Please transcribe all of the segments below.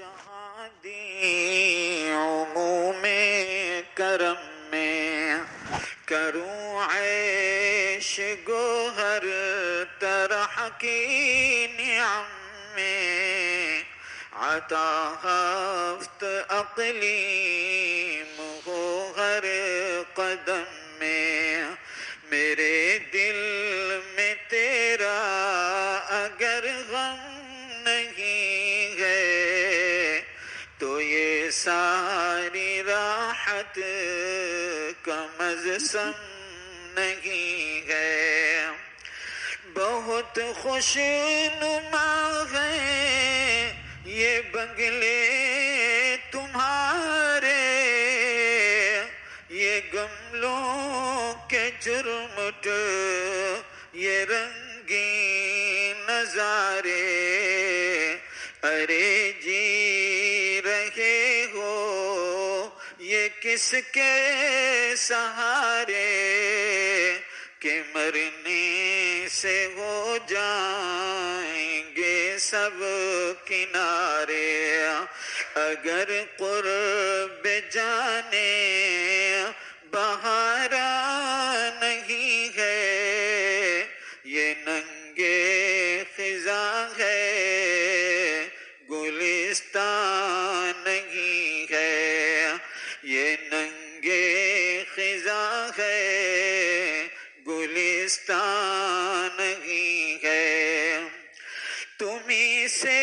جہاں دی عموم کرم میں کروں عیش گوہر طرح کی نعم میں عطا ہفت اقلیم ہو ہر قدم میں میرے دل میں تیرا اگر غم نہیں ہے تو یہ ساری راحت کا مجسم نہیں ہے بہت خوش نما ہے یہ بنگلے تمہارے یہ گملوں کے جرمٹ یہ رنگین نظارے ارے جی رہے ہو یہ کس کے سہارے کہ مرنے سے ہو جائیں گے سب کنارے اگر قرب جانے بہارا نہیں ہے یہ ننگے خزاں ہے گلستان نہیں ہے یہ ننگے خزاں ہے گلستان نہیں ہے تمہیں سے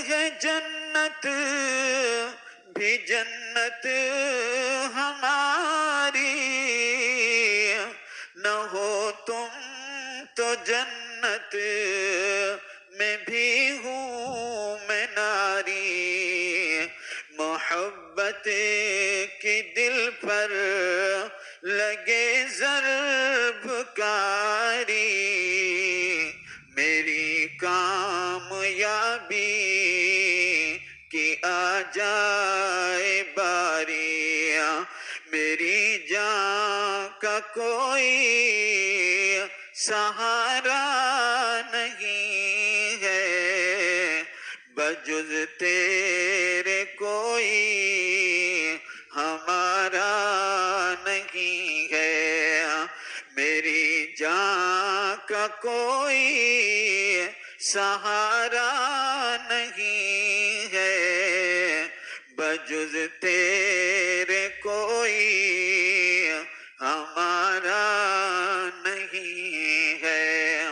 ہے جنت بھی جنت ہماری نہ ہو تم تو جنت میں بھی ہوں میں ناری محبت کی دل پر لگے ضرب کاری میری کامیابی کی آ جائے باری میری جان کا کوئی سہارا نہیں ہے بجز تیرے کوئی ہمارا نہیں ہے میری جان کا کوئی سہارا نہیں ہے بجز تیرے کوئی ہمارا نہیں ہے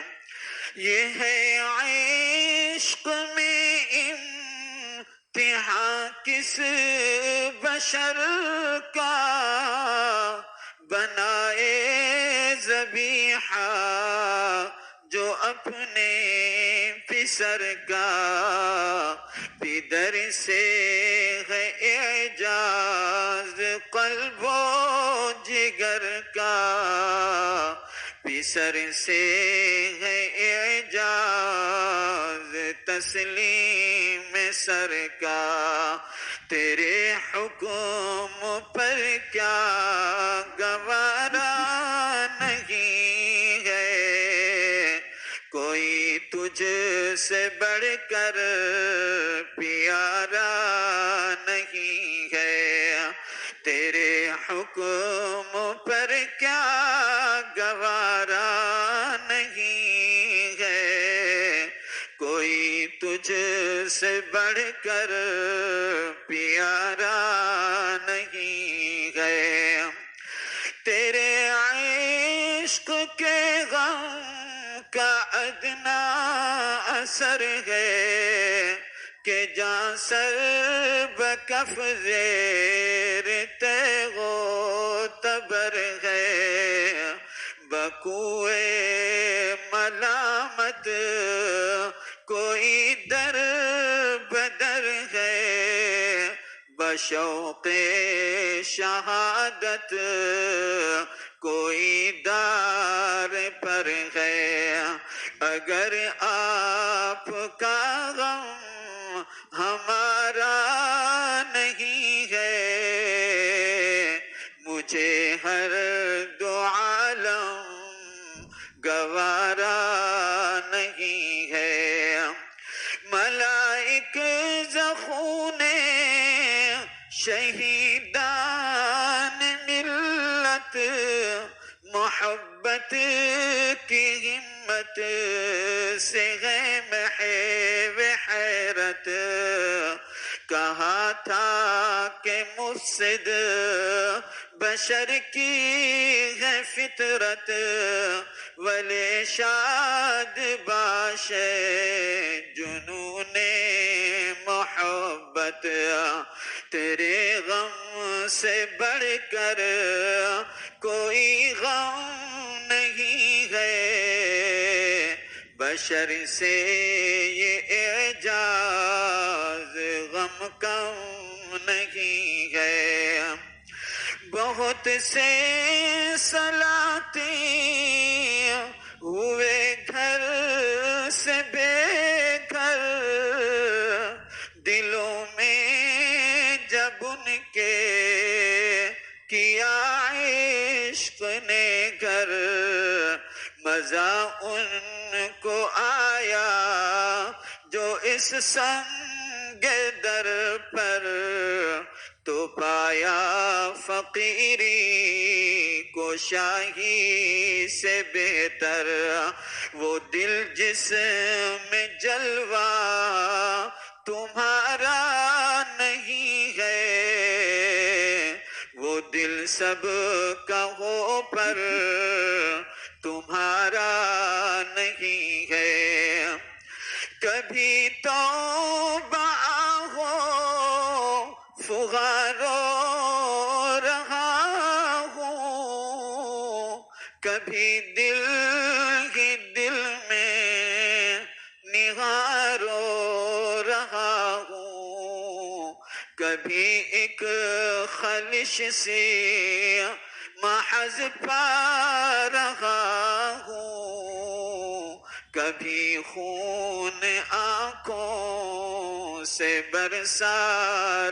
یہ ہے عشق میں امتحان کس بشر کا بنائے ذبیحہ جو اپنے پسر کا پدر سے ہے اعجاز قلب و جگر کا پسر سے ہے اعجاز تسلیم سر کا تیرے حکم پر کیا گوارا نہیں ہے کوئی تجھ سے بڑھ کر پیارا نہیں ہے تیرے حکم پر کیا گوارا نہیں ہے کوئی تجھ سے بڑھ کر پیارا نہیں ہے تیرے عشق کے غم کا ادنا اثر ہے کہ جان سر بکف زیر تیغ و تبر ہے بکوئے ملامت کوئی در بدر ہے بشوق شہادت کوئی دار پر ہے اگر آپ کا غم ہمارا نہیں ہے مجھے ہر دو عالم گوارا نہیں ہے ملائک زخون شہیدان ملت محبت کی ہمت سے ہے محو حیرت کہا تھا کہ مفسد بشر کی ہے فطرت ولی شاد باش جنون محبت تیرے غم سے بڑھ کر کوئی غم نہیں ہے بشر سے یہ اعجاز غم کم نہیں ہے بہت سے سلاطین ہوئے گھر سے بے گھر دلوں میں جب ان کے کیا عشق نے گھر مزہ ان کو آیا جو اس سنگ در پر تو پایا فقیری کو شاہی سے بہتر وہ دل جس میں جلوہ تمہارا نہیں ہے وہ دل سب کا ہو پر تمہارا نہیں ہے کبھی توبہ ہو فغارو رہا ہوں کبھی دل ہی دل میں نہارو رہا ہوں کبھی ایک خلش سی محض پا رہا ہوں کبھی خون آنکھوں سے برسا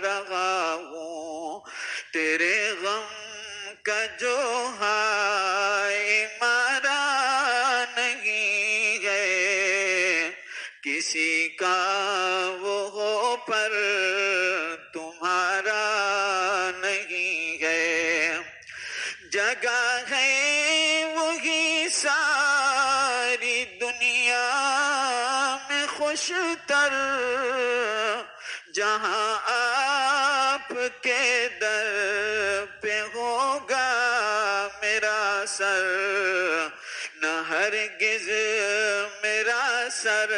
رہا ہوں تیرے غم کا جو ہائے مارا نہیں ہے کسی کا وہ ہو پر تمہارا نہیں ہے جگہ ہے وہی ساری دنیا میں خوش تر جہاں آپ کے در پہ ہوگا میرا سر نہ ہرگز میرا سر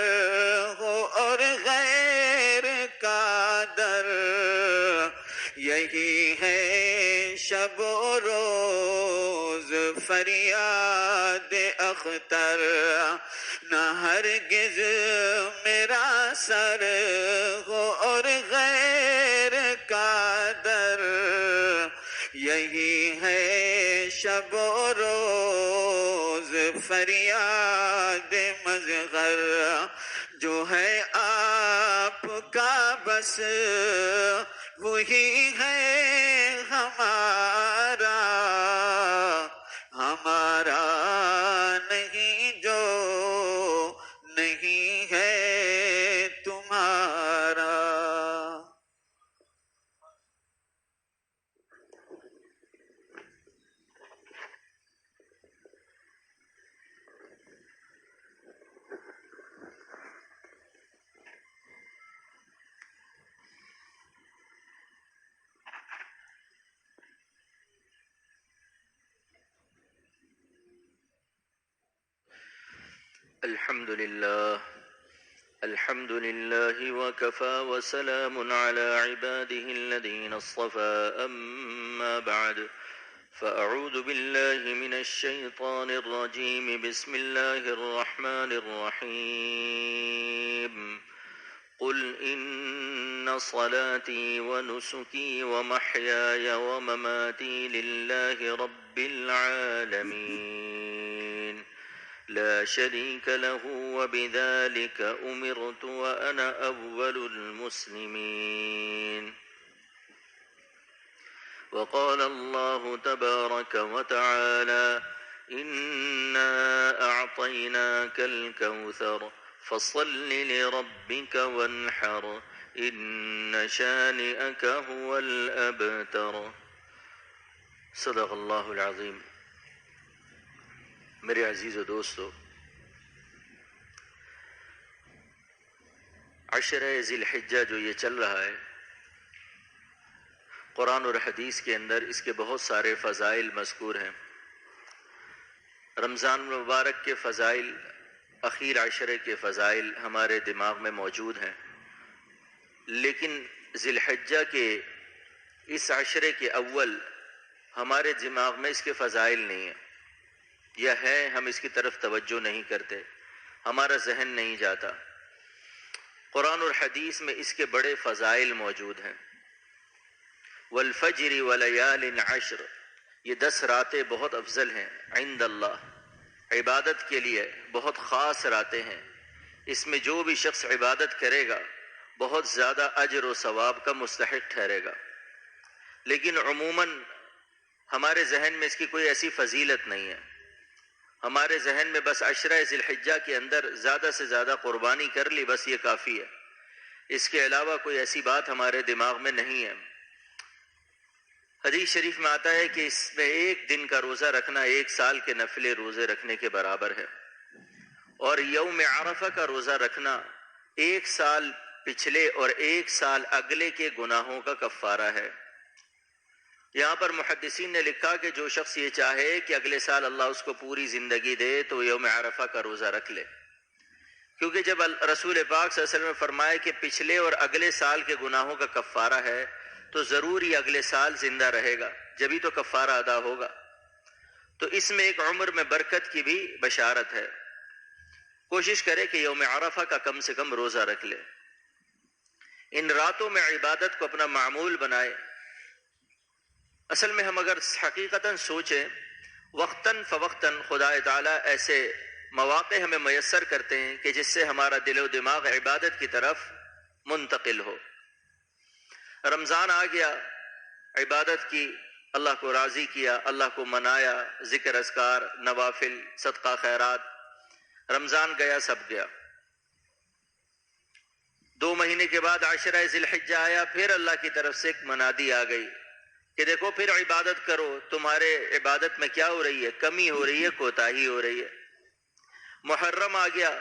ہو اور غیر کا در یہی ہے شب و روز فریاد اختر نہ ہرگز میرا سر ہو اور غیر کا در یہی ہے شب و روز فریاد مظہر جو ہے آپ کا بس وہی ہے ہمارا ہمارا نہیں جو نہیں ہے تمہارا الحمد لله وكفى وسلام على عباده الذين اصطفى أما بعد فأعوذ بالله من الشيطان الرجيم بسم الله الرحمن الرحيم قل إن صلاتي ونسكي ومحياي ومماتي لله رب العالمين لا شريك له وبذلك أمرت وأنا أول المسلمين وقال الله تبارك وتعالى إنا أعطيناك الكوثر فصل لربك وانحر إن شانئك هو الأبتر صدق اللہ العظیم۔ میرے عزیز و دوستو، عشرہ ذی الحجہ جو یہ چل رہا ہے، قرآن اور حدیث کے اندر اس کے بہت سارے فضائل مذکور ہیں۔ رمضان مبارک کے فضائل، اخیر عشرے کے فضائل ہمارے دماغ میں موجود ہیں، لیکن ذی الحجہ کے اس عشرے کے اول ہمارے دماغ میں اس کے فضائل نہیں ہیں، یا ہے ہم اس کی طرف توجہ نہیں کرتے، ہمارا ذہن نہیں جاتا۔ قرآن اور حدیث میں اس کے بڑے فضائل موجود ہیں۔ والفجر ولیال عشر، یہ 10 راتیں بہت افضل ہیں عند اللہ، عبادت کے لیے بہت خاص راتیں ہیں، اس میں جو بھی شخص عبادت کرے گا بہت زیادہ اجر و ثواب کا مستحق ٹھہرے گا۔ لیکن عموماً ہمارے ذہن میں اس کی کوئی ایسی فضیلت نہیں ہے، ہمارے ذہن میں بس عشرہ ذی الحجہ کے اندر زیادہ سے زیادہ قربانی کر لی، بس یہ کافی ہے، اس کے علاوہ کوئی ایسی بات ہمارے دماغ میں نہیں ہے۔ حدیث شریف میں آتا ہے کہ اس میں ایک دن کا روزہ رکھنا 1 سال کے نفل روزے رکھنے کے برابر ہے، اور یوم عرفہ کا روزہ رکھنا 1 سال پچھلے اور 1 سال اگلے کے گناہوں کا کفارہ ہے۔ یہاں پر محدثین نے لکھا کہ جو شخص یہ چاہے کہ اگلے سال اللہ اس کو پوری زندگی دے تو یوم عرفہ کا روزہ رکھ لے، کیونکہ جب رسول پاک صلی اللہ علیہ وسلم نے فرمایا کہ پچھلے اور اگلے سال کے گناہوں کا کفارہ ہے، تو ضرور ہی اگلے سال زندہ رہے گا، جبھی تو کفارہ ادا ہوگا۔ تو اس میں ایک عمر میں برکت کی بھی بشارت ہے۔ کوشش کرے کہ یوم عرفہ کا کم سے کم روزہ رکھ لے، ان راتوں میں عبادت کو اپنا معمول بنائے۔ اصل میں ہم اگر حقیقتاً سوچیں، وقتاً فوقتاً خدا تعالیٰ ایسے مواقع ہمیں میسر کرتے ہیں کہ جس سے ہمارا دل و دماغ عبادت کی طرف منتقل ہو۔ رمضان آ گیا، عبادت کی، اللہ کو راضی کیا، اللہ کو منایا، ذکر اذکار، نوافل، صدقہ خیرات۔ رمضان گیا، سب گیا۔ 2 مہینے کے بعد عشرہ ذی الحجہ آیا، پھر اللہ کی طرف سے ایک منادی آ گئی کہ دیکھو پھر عبادت کرو، تمہارے عبادت میں کیا ہو رہی ہے؟ کمی ہو رہی ہے، کوتاہی ہو رہی ہے۔ محرم آ گیا،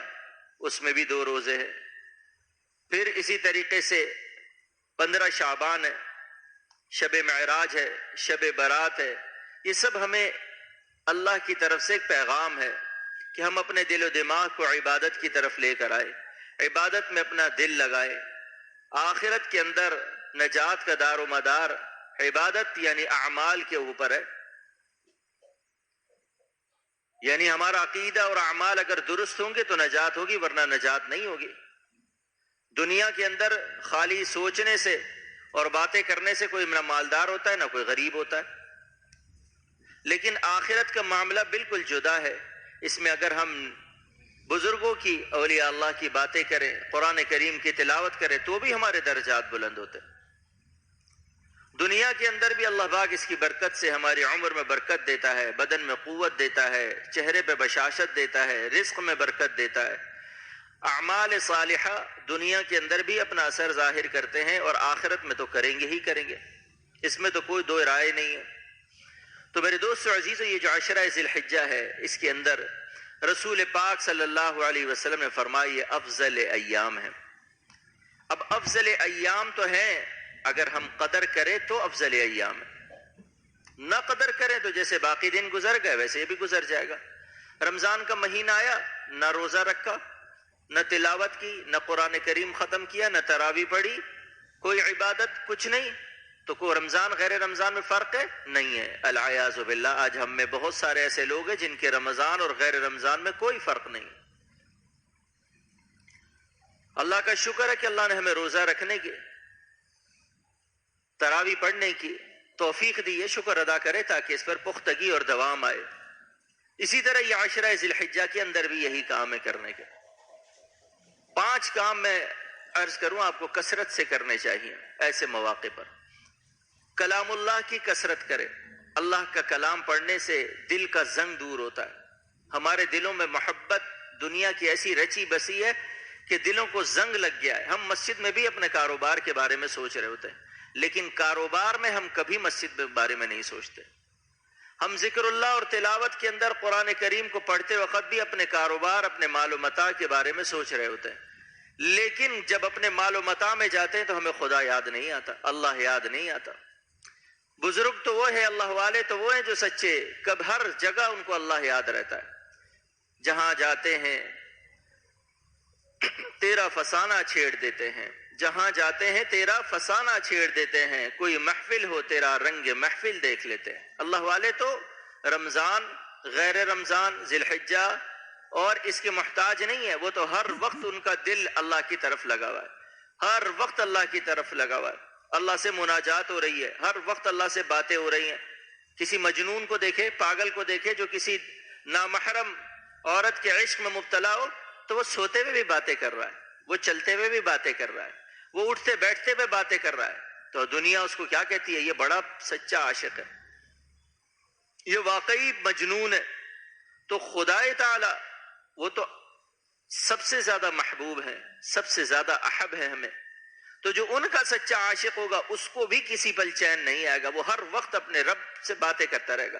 اس میں بھی 2 روزے ہیں۔ پھر اسی طریقے سے 15 شعبان ہے، شب معراج ہے، شب برات ہے۔ یہ سب ہمیں اللہ کی طرف سے ایک پیغام ہے کہ ہم اپنے دل و دماغ کو عبادت کی طرف لے کر آئے، عبادت میں اپنا دل لگائے۔ آخرت کے اندر نجات کا دار و مدار عبادت یعنی اعمال کے اوپر ہے، یعنی ہمارا عقیدہ اور اعمال اگر درست ہوں گے تو نجات ہوگی، ورنہ نجات نہیں ہوگی۔ دنیا کے اندر خالی سوچنے سے اور باتیں کرنے سے کوئی نہ مالدار ہوتا ہے نہ کوئی غریب ہوتا ہے، لیکن آخرت کا معاملہ بالکل جدا ہے۔ اس میں اگر ہم بزرگوں کی، اولیاء اللہ کی باتیں کریں، قرآن کریم کی تلاوت کریں تو بھی ہمارے درجات بلند ہوتے ہیں۔ دنیا کے اندر بھی اللہ پاک اس کی برکت سے ہماری عمر میں برکت دیتا ہے، بدن میں قوت دیتا ہے، چہرے پہ بشاشت دیتا ہے، رزق میں برکت دیتا ہے۔ اعمال صالحہ دنیا کے اندر بھی اپنا اثر ظاہر کرتے ہیں، اور آخرت میں تو کریں گے ہی کریں گے، اس میں تو کوئی 2 رائے نہیں ہے۔ تو میرے دوست عزیزو، یہ جو عشرہ ذی الحجہ ہے، اس کے اندر رسول پاک صلی اللہ علیہ وسلم نے فرمایا یہ افضل ایام ہے۔ اب افضل ایام تو ہیں، اگر ہم قدر کریں تو افضل ایام ہے، نہ قدر کریں تو جیسے باقی دن گزر گئے ویسے یہ بھی گزر جائے گا۔ رمضان کا مہینہ آیا، نہ روزہ رکھا، نہ تلاوت کی، نہ قرآن کریم ختم کیا، نہ تراویح پڑھی، کوئی عبادت، کچھ نہیں، تو کوئی رمضان غیر رمضان میں فرق ہے؟ نہیں ہے۔ العیاذ باللہ، آج ہم میں بہت سارے ایسے لوگ ہیں جن کے رمضان اور غیر رمضان میں کوئی فرق نہیں۔ اللہ کا شکر ہے کہ اللہ نے ہمیں روزہ رکھنے کی، تراویح پڑھنے کی توفیق دی ہے، شکر ادا کرے تاکہ اس پر پختگی اور دوام آئے۔ اسی طرح یہ عشرہ ذی الحجہ کے اندر بھی یہی کام ہے کرنے کے۔ 5 کام میں عرض کروں آپ کو کثرت سے کرنے چاہیے ایسے مواقع پر۔ کلام اللہ کی کثرت کرے، اللہ کا کلام پڑھنے سے دل کا زنگ دور ہوتا ہے، ہمارے دلوں میں محبت دنیا کی ایسی رچی بسی ہے کہ دلوں کو زنگ لگ گیا ہے. ہم مسجد میں بھی اپنے کاروبار کے بارے میں سوچ رہے ہوتے ہیں، لیکن کاروبار میں ہم کبھی مسجد کے بارے میں نہیں سوچتے. ہم ذکر اللہ اور تلاوت کے اندر قرآن کریم کو پڑھتے وقت بھی اپنے کاروبار، اپنے مال و متاع کے بارے میں سوچ رہے ہوتے ہیں، لیکن جب اپنے مال و متاع میں جاتے ہیں تو ہمیں خدا یاد نہیں آتا، اللہ یاد نہیں آتا. بزرگ تو وہ ہے، اللہ والے تو وہ ہیں جو سچے، کب ہر جگہ ان کو اللہ یاد رہتا ہے. جہاں جاتے ہیں تیرا فسانہ چھیڑ دیتے ہیں، جہاں جاتے ہیں تیرا فسانہ چھیڑ دیتے ہیں، کوئی محفل ہو تیرا رنگ محفل دیکھ لیتے ہیں. اللہ والے تو رمضان، غیر رمضان، ذی الحجہ اور اس کے محتاج نہیں ہے. وہ تو ہر وقت ان کا دل اللہ کی طرف لگا ہوا ہے، ہر وقت اللہ کی طرف لگا ہوا ہے. اللہ سے مناجات ہو رہی ہے، ہر وقت اللہ سے باتیں ہو رہی ہیں. کسی مجنون کو دیکھے، پاگل کو دیکھے جو کسی نامحرم عورت کے عشق میں مبتلا ہو، تو وہ سوتے ہوئے بھی باتیں کر رہا ہے، وہ چلتے ہوئے بھی باتیں کر رہا ہے، وہ اٹھتے بیٹھتے ہوئے باتیں کر رہا ہے. تو دنیا اس کو کیا کہتی ہے؟ یہ بڑا سچا عاشق ہے، یہ واقعی مجنون ہے. تو خدائے تعالی وہ تو سب سے زیادہ محبوب ہے، سب سے زیادہ احب ہے ہمیں. تو جو ان کا سچا عاشق ہوگا اس کو بھی کسی پل چین نہیں آئے گا، وہ ہر وقت اپنے رب سے باتیں کرتا رہے گا.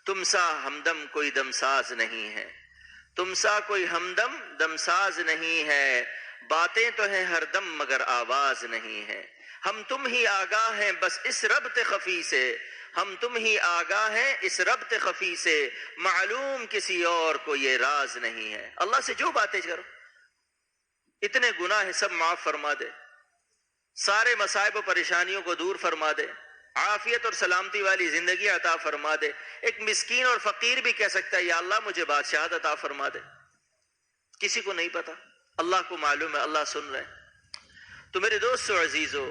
تم سا ہمدم کوئی دمساز نہیں ہے، تم سا کوئی ہمدم دمساز نہیں ہے، باتیں تو ہیں ہر دم مگر آواز نہیں ہے. ہم تم ہی آگاہ ہیں بس اس ربط خفی سے، ہم تم ہی آگاہ ہیں اس ربط خفی سے، معلوم کسی اور کو یہ راز نہیں ہے. اللہ سے جو باتیں کرو، اتنے گناہ ہیں سب معاف فرما دے، سارے مصائب و پریشانیوں کو دور فرما دے، عافیت اور سلامتی والی زندگی عطا فرما دے. ایک مسکین اور فقیر بھی کہہ سکتا ہے یا اللہ مجھے بادشاہت عطا فرما دے. کسی کو نہیں پتا، اللہ کو معلوم ہے، اللہ سن رہے ہیں. تو میرے دوستو عزیزو،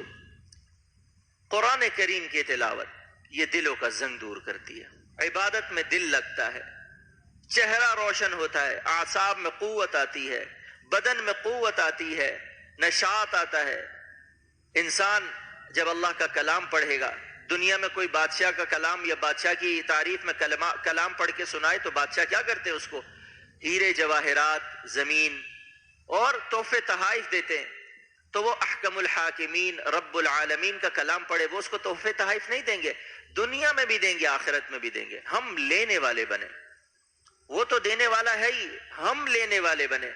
قرآن کریم کی تلاوت یہ دلوں کا زنگ دور کرتی ہے. عبادت میں دل لگتا ہے، چہرہ روشن ہوتا ہے، اعصاب میں قوت آتی ہے، بدن میں قوت آتی ہے، نشاط آتا ہے. انسان جب اللہ کا کلام پڑھے گا، دنیا میں کوئی بادشاہ کا کلام یا بادشاہ کی تعریف میں کلام پڑھ کے سنائے تو بادشاہ کیا کرتے ہیں؟ اس کو ہیرے جواہرات، زمین اور تحفے تحائف دیتے ہیں. تو وہ احکم الحاکمین رب العالمین کا کلام پڑھے، وہ اس کو تحفے تحائف نہیں دیں گے، دنیا میں بھی دیں گے، آخرت میں بھی دیں گے. ہم لینے والے بنے، وہ تو دینے والا ہے ہی، ہم لینے والے بنے.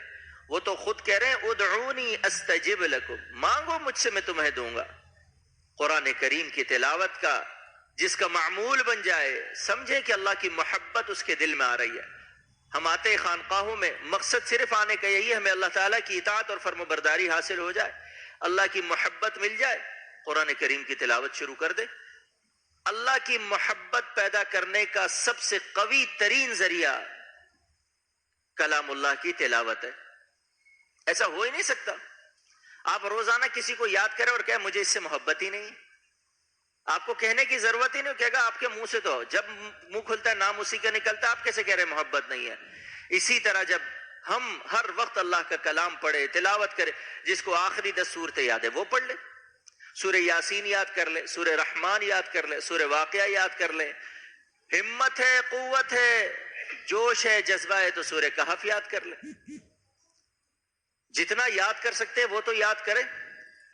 وہ تو خود کہہ رہے ہیں ادعونی استجب لکم، مانگو مجھ سے میں تمہیں دوں گا. قرآن کریم کی تلاوت کا جس کا معمول بن جائے، سمجھے کہ اللہ کی محبت اس کے دل میں آ رہی ہے. ہم آتے خانقاہوں میں، مقصد صرف آنے کا یہی ہے ہمیں اللہ تعالیٰ کی اطاعت اور فرمانبرداری حاصل ہو جائے، اللہ کی محبت مل جائے. قرآن کریم کی تلاوت شروع کر دے. اللہ کی محبت پیدا کرنے کا سب سے قوی ترین ذریعہ کلام اللہ کی تلاوت ہے. ایسا ہو ہی نہیں سکتا آپ روزانہ کسی کو یاد کریں اور کہیں مجھے اس سے محبت ہی نہیں. آپ کو کہنے کی ضرورت ہی نہیں، کہے گا آپ کے منہ سے تو جب منہ کھلتا ہے نام اسی کا نکلتا ہے، آپ کیسے کہہ رہے ہیں محبت نہیں ہے. اسی طرح جب ہم ہر وقت اللہ کا کلام پڑھے، تلاوت کرے، جس کو آخری 10 صورتیں یاد ہے وہ پڑھ لے، سورہ یاسین یاد کر لے، سورہ رحمان یاد کر لے، سورہ واقعہ یاد کر لے. ہمت ہے، قوت ہے، جوش ہے، جذبہ ہے تو سورہ کہف یاد کر لے. جتنا یاد کر سکتے ہیں وہ تو یاد کرے،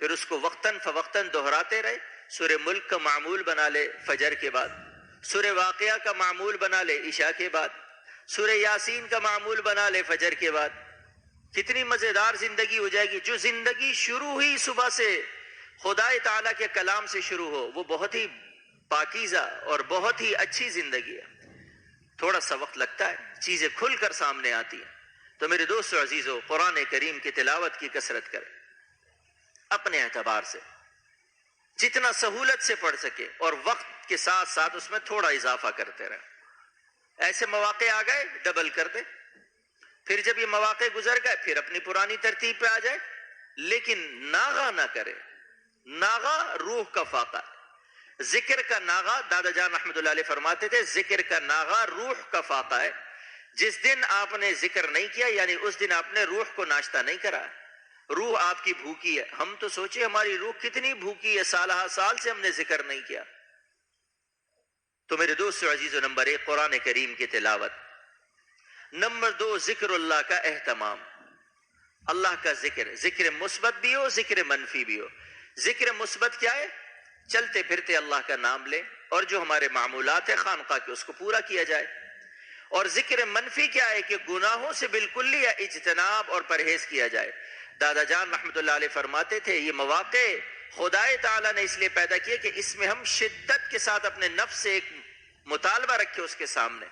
پھر اس کو وقتاً فوقتاً دہراتے رہے. سورہ ملک کا معمول بنا لے فجر کے بعد، سورہ واقعہ کا معمول بنا لے عشاء کے بعد، سورہ یاسین کا معمول بنا لے فجر کے بعد. کتنی مزیدار زندگی ہو جائے گی. جو زندگی شروع ہوئی صبح سے خدائے تعالیٰ کے کلام سے شروع ہو، وہ بہت ہی پاکیزہ اور بہت ہی اچھی زندگی ہے. تھوڑا سا وقت لگتا ہے، چیزیں کھل کر سامنے آتی ہیں. تو میرے دوستو عزیزو، قرآن کریم کی تلاوت کی کثرت کریں اپنے اعتبار سے، جتنا سہولت سے پڑھ سکے، اور وقت کے ساتھ ساتھ اس میں تھوڑا اضافہ کرتے رہیں. ایسے مواقع آ گئے ڈبل کر دے، پھر جب یہ مواقع گزر گئے پھر اپنی پرانی ترتیب پہ آ جائے. لیکن ناغہ نہ کرے. ناغہ روح کا فاقہ. ذکر کا ناغہ، دادا جان رحمۃ اللہ علیہ فرماتے تھے، ذکر کا ناغہ روح کا فاقہ ہے. جس دن آپ نے ذکر نہیں کیا، یعنی اس دن آپ نے روح کو ناشتہ نہیں کرا، روح آپ کی بھوکی ہے. ہم تو سوچے ہماری روح کتنی بھوکی ہے، سالہ سال سے ہم نے ذکر نہیں کیا. تو میرے دوستو عزیزو، نمبر 1 قرآن کریم کی تلاوت، نمبر 2 ذکر اللہ کا اہتمام. اللہ کا ذکر، ذکر مثبت بھی ہو ذکر منفی بھی ہو۔ ذکر مثبت کیا ہے؟ چلتے پھرتے اللہ کا نام لیں، اور جو ہمارے معمولات ہیں خانقاہ کے اس کو پورا کیا جائے۔ اور ذکر منفی کیا ہے؟ کہ گناہوں سے بالکل یا اجتناب اور پرہیز کیا جائے۔ دادا جان رحمۃ اللہ علیہ فرماتے تھے یہ مواقع خدائے تعالیٰ نے اس لیے پیدا کیے کہ اس میں ہم شدت کے ساتھ اپنے نفس سے ایک مطالبہ رکھے اس کے سامنے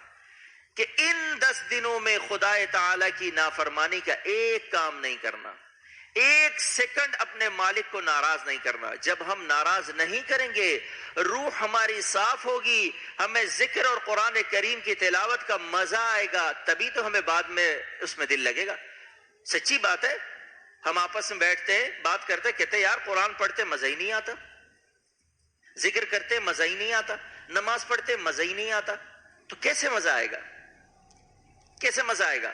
کہ ان 10 دنوں میں خدائے تعالیٰ کی نافرمانی کا ایک کام نہیں کرنا، ایک سیکنڈ اپنے مالک کو ناراض نہیں کرنا۔ جب ہم ناراض نہیں کریں گے، روح ہماری صاف ہوگی، ہمیں ذکر اور قرآن کریم کی تلاوت کا مزہ آئے گا، تبھی تو ہمیں بعد میں اس میں دل لگے گا۔ سچی بات ہے، ہم آپس میں بیٹھتے ہیں بات کرتے کہتے یار قرآن پڑھتے مزہ ہی نہیں آتا، ذکر کرتے مزہ ہی نہیں آتا، نماز پڑھتے مزہ ہی نہیں آتا، تو کیسے مزہ آئے گا؟ کیسے مزہ آئے گا؟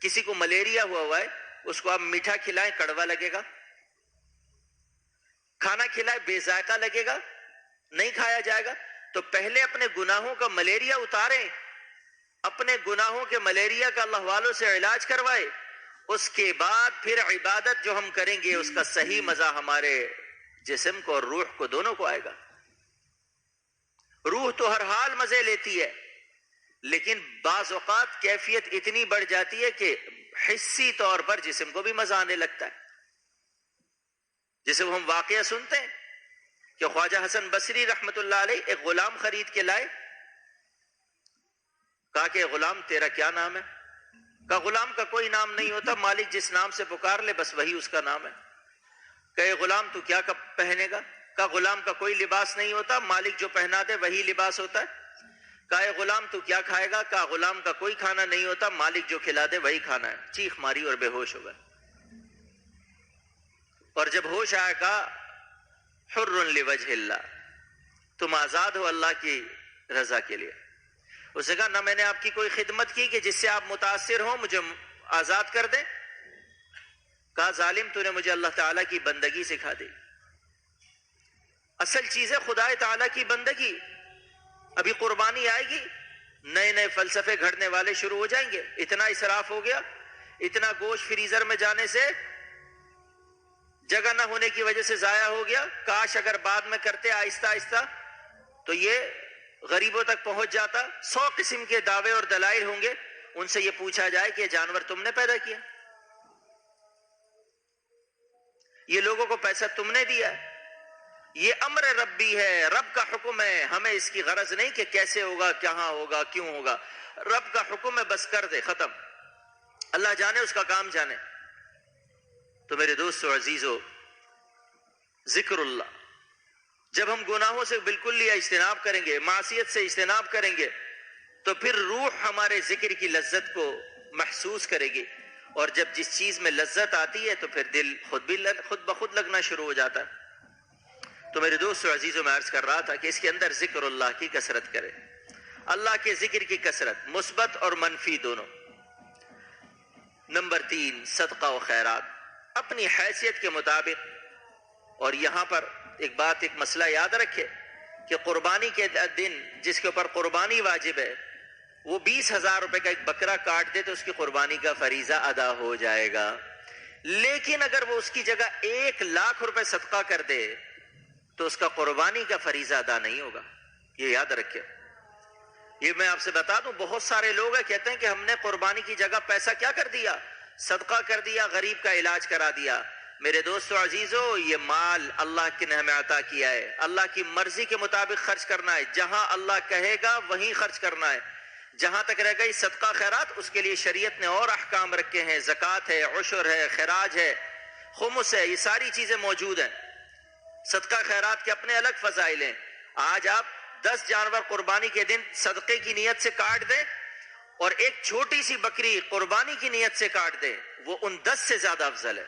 کسی کو ملیریا ہوا ہے، اس کو آپ میٹھا کھلائیں کڑوا لگے گا، کھانا کھلائے بے ذائقہ لگے گا، نہیں کھایا جائے گا۔ تو پہلے اپنے گناہوں کا ملیریا اتاریں، اپنے گناہوں کے ملیریا کا اللہ والوں سے علاج کروائے، اس کے بعد پھر عبادت جو ہم کریں گے اس کا صحیح مزہ ہمارے جسم کو اور روح کو دونوں کو آئے گا۔ روح تو ہر حال مزے لیتی ہے، لیکن بعض اوقات کیفیت اتنی بڑھ جاتی ہے کہ حسی طور پر جسم کو بھی مزہ آنے لگتا ہے۔ جسے ہم واقعہ سنتے ہیں کہ خواجہ حسن بصری رحمت اللہ علیہ ایک غلام خرید کے لائے، کہا کہ غلام تیرا کیا نام ہے؟ کہا غلام کا کوئی نام نہیں ہوتا، مالک جس نام سے پکار لے بس وہی اس کا نام ہے۔ کہے غلام تو کیا پہنے گا؟ کہا غلام کا کوئی لباس نہیں ہوتا، مالک جو پہنا دے وہی لباس ہوتا ہے۔ کہا غلام تو کیا کھائے گا؟ کہا غلام کا کوئی کھانا نہیں ہوتا، مالک جو کھلا دے وہی کھانا ہے۔ چیخ ماری اور بے ہوش ہو گئے، اور جب ہوش آیا کہا حر لوجہ اللہ، تم آزاد ہو اللہ کی رضا کے لیے۔ اس نے کہا نہ میں نے آپ کی کوئی خدمت کی کہ جس سے آپ متاثر ہوں، مجھے آزاد کر دیں۔ کہا ظالم تو نے مجھے اللہ تعالیٰ کی بندگی سکھا دی۔ اصل چیز ہے خدائے تعالیٰ کی بندگی۔ ابھی قربانی آئے گی، نئے نئے فلسفے گھڑنے والے شروع ہو جائیں گے، اتنا اسراف ہو گیا، اتنا گوشت فریزر میں جانے سے جگہ نہ ہونے کی وجہ سے ضائع ہو گیا، کاش اگر بعد میں کرتے آہستہ آہستہ تو یہ غریبوں تک پہنچ جاتا۔ 100 قسم کے دعوے اور دلائل ہوں گے، ان سے یہ پوچھا جائے کہ یہ جانور تم نے پیدا کیا، یہ لوگوں کو پیسہ تم نے دیا، یہ امر ربی ہے، رب کا حکم ہے، ہمیں اس کی غرض نہیں کہ کیسے ہوگا، کہاں ہوگا، کیوں ہوگا، رب کا حکم ہے، بس کر دے، ختم، اللہ جانے اس کا کام جانے۔ تو میرے دوستو عزیزو، ذکر اللہ، جب ہم گناہوں سے بالکل ہی اجتناب کریں گے، معصیت سے اجتناب کریں گے، تو پھر روح ہمارے ذکر کی لذت کو محسوس کرے گی، اور جب جس چیز میں لذت آتی ہے تو پھر دل خود بخود لگنا شروع ہو جاتا ہے۔ تو میرے دوستو عزیزو، میں عرض کر رہا تھا کہ اس کے اندر ذکر اللہ کی کثرت کرے، اللہ کے ذکر کی کثرت، مثبت اور منفی دونوں۔ نمبر 3، صدقہ و خیرات اپنی حیثیت کے مطابق۔ اور یہاں پر ایک بات، ایک مسئلہ یاد رکھے کہ قربانی کے دن جس کے اوپر قربانی واجب ہے، وہ 20,000 روپے کا ایک بکرا کاٹ دے تو اس کی قربانی کا فریضہ ادا ہو جائے گا، لیکن اگر وہ اس کی جگہ 1,00,000 روپے صدقہ کر دے تو اس کا قربانی کا فریضہ ادا نہیں ہوگا، یہ یاد رکھے۔ یہ میں آپ سے بتا دوں، بہت سارے لوگ ہیں کہتے ہیں کہ ہم نے قربانی کی جگہ پیسہ کیا کر دیا، صدقہ کر دیا، غریب کا علاج کرا دیا۔ میرے دوستو عزیزو، یہ مال اللہ کی نے ہمیں عطا کیا ہے، اللہ کی مرضی کے مطابق خرچ کرنا ہے، جہاں اللہ کہے گا وہیں خرچ کرنا ہے۔ جہاں تک رہ گئی صدقہ خیرات، اس کے لیے شریعت نے اور احکام رکھے ہیں، زکوٰۃ ہے، عشر ہے، خراج ہے، خمس ہے، یہ ساری چیزیں موجود ہیں۔ صدقہ خیرات کے اپنے الگ فضائل ہیں۔ آج آپ 10 جانور قربانی کے دن صدقے کی نیت سے کاٹ دیں اور ایک چھوٹی سی بکری قربانی کی نیت سے کاٹ دیں، وہ ان 10 سے زیادہ افضل ہے،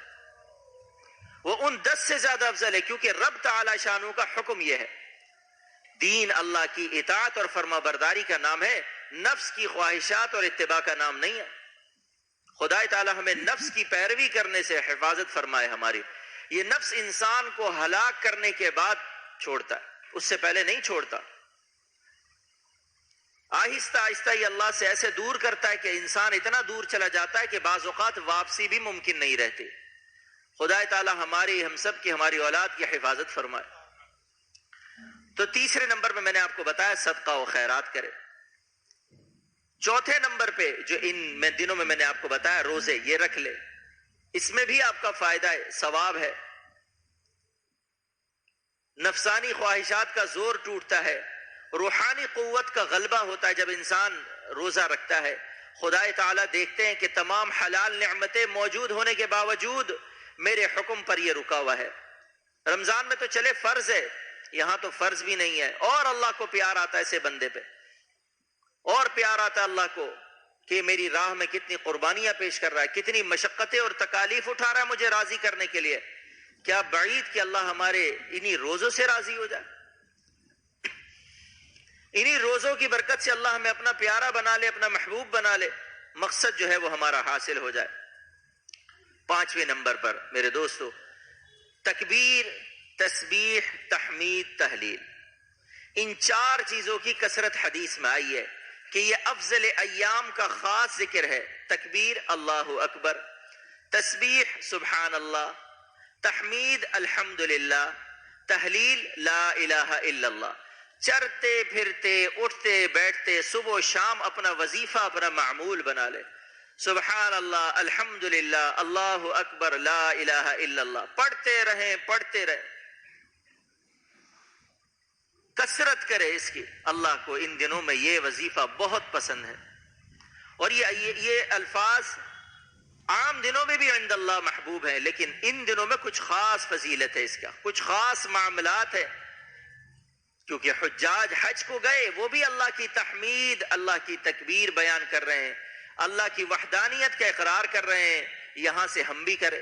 وہ ان 10 سے زیادہ افضل ہے، کیونکہ رب تعالی شانہ کا حکم یہ ہے۔ دین اللہ کی اطاعت اور فرما برداری کا نام ہے، نفس کی خواہشات اور اتباع کا نام نہیں ہے۔ خدا تعالی ہمیں نفس کی پیروی کرنے سے حفاظت فرمائے ہماری۔ یہ نفس انسان کو ہلاک کرنے کے بعد چھوڑتا ہے، اس سے پہلے نہیں چھوڑتا۔ آہستہ آہستہ یہ اللہ سے ایسے دور کرتا ہے کہ انسان اتنا دور چلا جاتا ہے کہ بعض اوقات واپسی بھی ممکن نہیں رہتی. خدا تعالی ہماری، ہم سب کی، ہماری اولاد کی حفاظت فرمائے. تو تیسرے نمبر پہ میں نے آپ کو بتایا صدقہ و خیرات کرے. چوتھے نمبر پہ جو ان دنوں میں نے آپ کو بتایا روزے، یہ رکھ لے. اس میں بھی آپ کا فائدہ ہے، ثواب ہے. نفسانی خواہشات کا زور ٹوٹتا ہے، روحانی قوت کا غلبہ ہوتا ہے جب انسان روزہ رکھتا ہے. خدا تعالیٰ دیکھتے ہیں کہ تمام حلال نعمتیں موجود ہونے کے باوجود میرے حکم پر یہ رکا ہوا ہے. رمضان میں تو چلے فرض ہے، یہاں تو فرض بھی نہیں ہے. اور اللہ کو پیار آتا ہے ایسے بندے پہ، اور پیار آتا ہے اللہ کو کہ میری راہ میں کتنی قربانیاں پیش کر رہا ہے، کتنی مشقتیں اور تکالیف اٹھا رہا ہے مجھے راضی کرنے کے لیے. کیا بعید کہ اللہ ہمارے انہی روزوں سے راضی ہو جائے. انہی روزوں کی برکت سے اللہ ہمیں اپنا پیارا بنا لے، اپنا محبوب بنا لے، مقصد جو ہے وہ ہمارا حاصل ہو جائے. پانچویں نمبر پر میرے دوستو، تکبیر، تسبیح، تحمید، تہلیل. ان چار چیزوں کی کثرت حدیث میں آئی ہے کہ یہ افضل ایام کا خاص ذکر ہے. تکبیر اللہ اکبر، تسبیح سبحان اللہ، تحمید الحمدللہ، تہلیل لا الہ الا اللہ. چرتے پھرتے اٹھتے بیٹھتے صبح و شام اپنا وظیفہ، اپنا معمول بنا لے. سبحان اللہ، الحمدللہ، اللہ اکبر، لا الہ الا اللہ، پڑھتے رہیں پڑھتے رہیں. کثرت کرے اس کی. اللہ کو ان دنوں میں یہ وظیفہ بہت پسند ہے. اور یہ الفاظ عام دنوں میں بھی عند اللہ محبوب ہیں، لیکن ان دنوں میں کچھ خاص فضیلت ہے اس کا، کچھ خاص معاملات ہے. کیونکہ حجاج حج کو گئے، وہ بھی اللہ کی تحمید، اللہ کی تکبیر بیان کر رہے ہیں، اللہ کی وحدانیت کا اقرار کر رہے ہیں. یہاں سے ہم بھی کریں.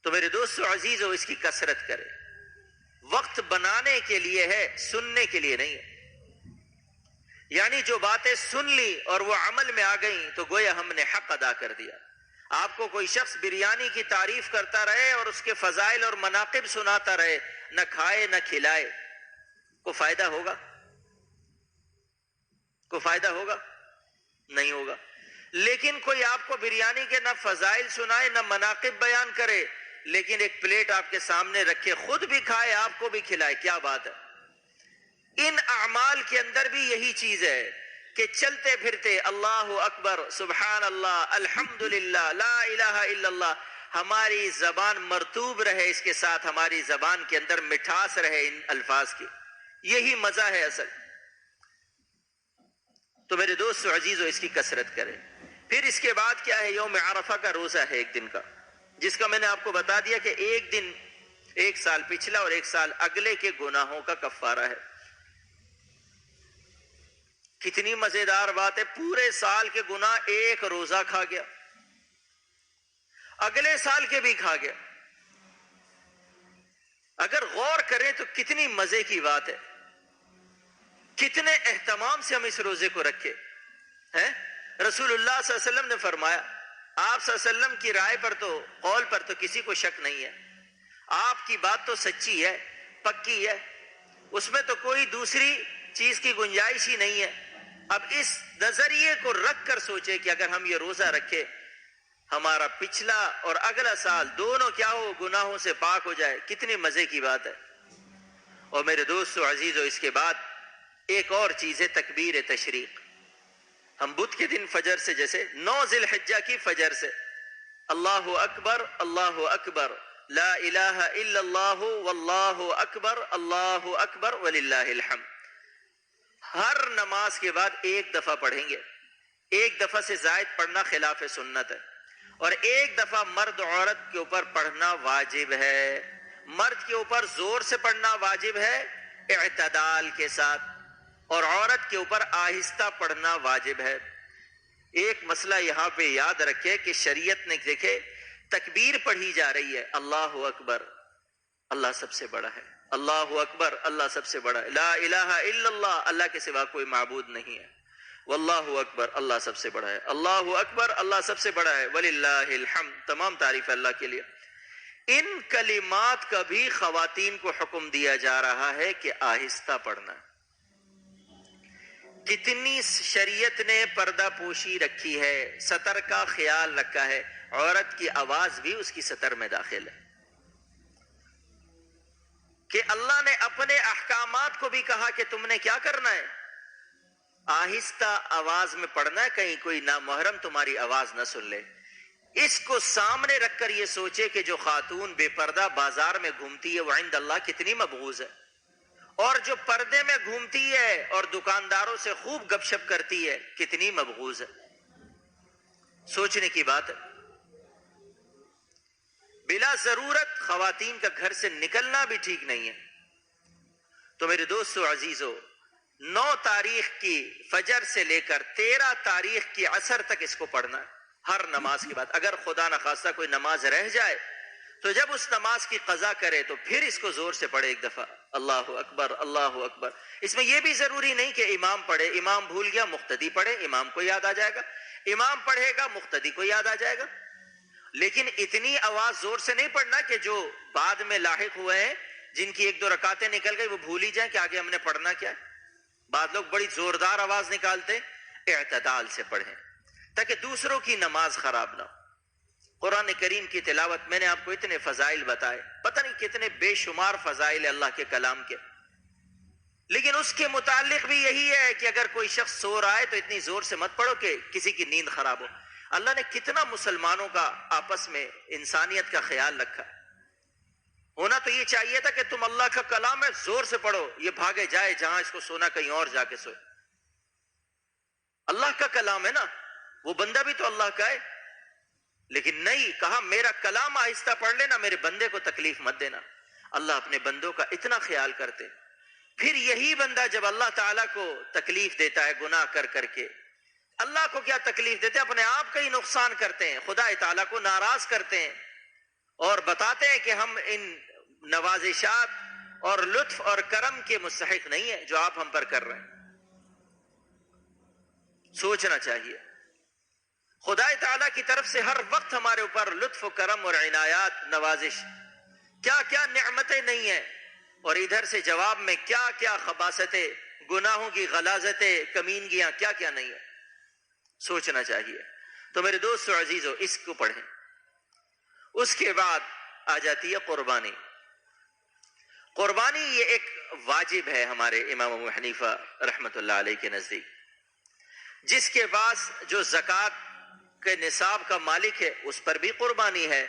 تو میرے دوستو عزیزو، اس کی کثرت کرے. وقت بنانے کے لیے ہے، سننے کے لیے نہیں ہے. یعنی جو باتیں سن لی اور وہ عمل میں آ گئیں تو گویا ہم نے حق ادا کر دیا. آپ کو کوئی شخص بریانی کی تعریف کرتا رہے اور اس کے فضائل اور مناقب سناتا رہے، نہ کھائے نہ کھلائے، کو فائدہ ہوگا؟ کو فائدہ ہوگا؟ نہیں ہوگا. لیکن کوئی آپ کو بریانی کے نہ فضائل سنائے نہ مناقب بیان کرے، لیکن ایک پلیٹ آپ کے سامنے رکھے، خود بھی کھائے آپ کو بھی کھلائے، کیا بات ہے. ان اعمال کے اندر بھی یہی چیز ہے کہ چلتے پھرتے اللہ اکبر، سبحان اللہ، الحمدللہ، لا الہ الا اللہ، ہماری زبان مرطوب رہے، اس کے ساتھ ہماری زبان کے اندر مٹھاس رہے ان الفاظ کی. یہی مزہ ہے اصل. تو میرے دوست عزیزو، اس کی کثرت کرے. پھر اس کے بعد کیا ہے؟ یوم عرفہ کا روزہ ہے ایک دن کا، جس کا میں نے آپ کو بتا دیا کہ ایک دن، ایک سال پچھلا اور ایک سال اگلے کے گناہوں کا کفارہ ہے. کتنی مزیدار بات ہے، پورے سال کے گناہ ایک روزہ کھا گیا، اگلے سال کے بھی کھا گیا. اگر غور کریں تو کتنی مزے کی بات ہے. کتنے اہتمام سے ہم اس روزے کو رکھے ہیں. رسول اللہ صلی اللہ علیہ وسلم نے فرمایا، آپ صلی اللہ علیہ وسلم کی رائے پر تو، قول پر تو کسی کو شک نہیں ہے، آپ کی بات تو سچی ہے، پکی ہے، اس میں تو کوئی دوسری چیز کی گنجائش ہی نہیں ہے. اب اس نظریے کو رکھ کر سوچے کہ اگر ہم یہ روزہ رکھے، ہمارا پچھلا اور اگلا سال دونوں کیا ہو، گناہوں سے پاک ہو جائے. کتنی مزے کی بات ہے. اور میرے دوستو عزیزو، اس کے بعد ایک اور چیز ہے، تکبیر تشریق. ہم بدھ کے دن فجر سے، جیسے 9 ذی الحجہ کی فجر سے اللہ اکبر، اللہ اکبر، لا الہ الا اللہ، واللہ اکبر، اللہ اکبر وللہ الحمد، ہر نماز کے بعد ایک دفعہ پڑھیں گے. ایک دفعہ سے زائد پڑھنا خلاف سنت ہے، اور ایک دفعہ مرد عورت کے اوپر پڑھنا واجب ہے. مرد کے اوپر زور سے پڑھنا واجب ہے اعتدال کے ساتھ، اور عورت کے اوپر آہستہ پڑھنا واجب ہے. ایک مسئلہ یہاں پہ یاد رکھے کہ شریعت نے دیکھے تکبیر پڑھی جا رہی ہے، اللہ اکبر، اللہ سب سے بڑا ہے، اللہ اکبر، اللہ سب سے بڑا ہے، لا الہ الا اللہ، اللہ کے سوا کوئی معبود نہیں ہے، واللہ اکبر، اللہ سب سے بڑا ہے، اللہ اکبر، اللہ سب سے بڑا ہے، وللہ الحمد، تمام تعریف اللہ کے لیے. ان کلمات کا بھی خواتین کو حکم دیا جا رہا ہے کہ آہستہ پڑھنا. کتنی شریعت نے پردہ پوشی رکھی ہے، سطر کا خیال رکھا ہے، عورت کی آواز بھی اس کی سطر میں داخل ہے، کہ اللہ نے اپنے احکامات کو بھی کہا کہ تم نے کیا کرنا ہے، آہستہ آواز میں پڑھنا ہے، کہیں کوئی نامحرم تمہاری آواز نہ سن لے۔ اس کو سامنے رکھ کر یہ سوچے کہ جو خاتون بے پردہ بازار میں گھومتی ہے وہ عند اللہ کتنی مبغوض ہے، اور جو پردے میں گھومتی ہے اور دکانداروں سے خوب گپ شپ کرتی ہے کتنی مبغوض ہے۔ سوچنے کی بات ہے۔ بلا ضرورت خواتین کا گھر سے نکلنا بھی ٹھیک نہیں ہے۔ تو میرے دوستو عزیزو، 9 تاریخ کی فجر سے لے کر 13 تاریخ کی عصر تک اس کو پڑھنا ہے، ہر نماز کے بعد۔ اگر خدا نخواستہ کوئی نماز رہ جائے تو جب اس نماز کی قضا کرے تو پھر اس کو زور سے پڑھے ایک دفعہ، اللہ اکبر اللہ اکبر۔ اس میں یہ بھی ضروری نہیں کہ امام پڑھے، امام بھول گیا مقتدی پڑھے، امام کو یاد آ جائے گا، امام پڑھے گا مقتدی کو یاد آ جائے گا، لیکن اتنی آواز زور سے نہیں پڑھنا کہ جو بعد میں لاحق ہوئے ہیں جن کی 1-2 رکعتیں نکل گئی وہ بھول ہی جائیں کہ آگے ہم نے پڑھنا کیا ہے۔ بعض لوگ بڑی زوردار آواز نکالتے، اعتدال سے پڑھیں تاکہ دوسروں کی نماز خراب نہ ہو۔ قرآن کریم کی تلاوت، میں نے آپ کو اتنے فضائل بتائے، پتہ نہیں کتنے بے شمار فضائل اللہ کے کلام کے، لیکن اس کے متعلق بھی یہی ہے کہ اگر کوئی شخص سو رہا ہے تو اتنی زور سے مت پڑھو کہ کسی کی نیند خراب ہو۔ اللہ نے کتنا مسلمانوں کا آپس میں انسانیت کا خیال رکھا۔ ہونا تو یہ چاہیے تھا کہ تم اللہ کا کلام ہے زور سے پڑھو، یہ بھاگے جائے جہاں اس کو سونا کہیں اور جا کے سوئے۔ اللہ کا کلام ہے نا، وہ بندہ بھی تو اللہ کا ہے، لیکن نہیں، کہا میرا کلام آہستہ پڑھ لینا، میرے بندے کو تکلیف مت دینا۔ اللہ اپنے بندوں کا اتنا خیال کرتے۔ پھر یہی بندہ جب اللہ تعالیٰ کو تکلیف دیتا ہے گناہ کر کر کے، اللہ کو کیا تکلیف دیتے ہیں، اپنے آپ کا ہی نقصان کرتے ہیں، خدا تعالیٰ کو ناراض کرتے ہیں، اور بتاتے ہیں کہ ہم ان نوازشات اور لطف اور کرم کے مستحق نہیں ہیں جو آپ ہم پر کر رہے ہیں۔ سوچنا چاہیے، خدا تعالیٰ کی طرف سے ہر وقت ہمارے اوپر لطف و کرم اور عنایات، نوازش، کیا کیا نعمتیں نہیں ہیں، اور ادھر سے جواب میں کیا کیا خباثتیں، گناہوں کی غلاظتیں، کمینگیاں، کیا کیا نہیں ہے۔ سوچنا چاہیے۔ تو میرے دوستو عزیزو، اس کو پڑھیں۔ اس کے بعد آ جاتی ہے قربانی۔ قربانی یہ ایک واجب ہے ہمارے امام ابو حنیفہ رحمۃ اللہ علیہ کے نزدیک، جس کے پاس جو زکوٰۃ کے نصاب کا مالک ہے اس پر بھی قربانی ہے،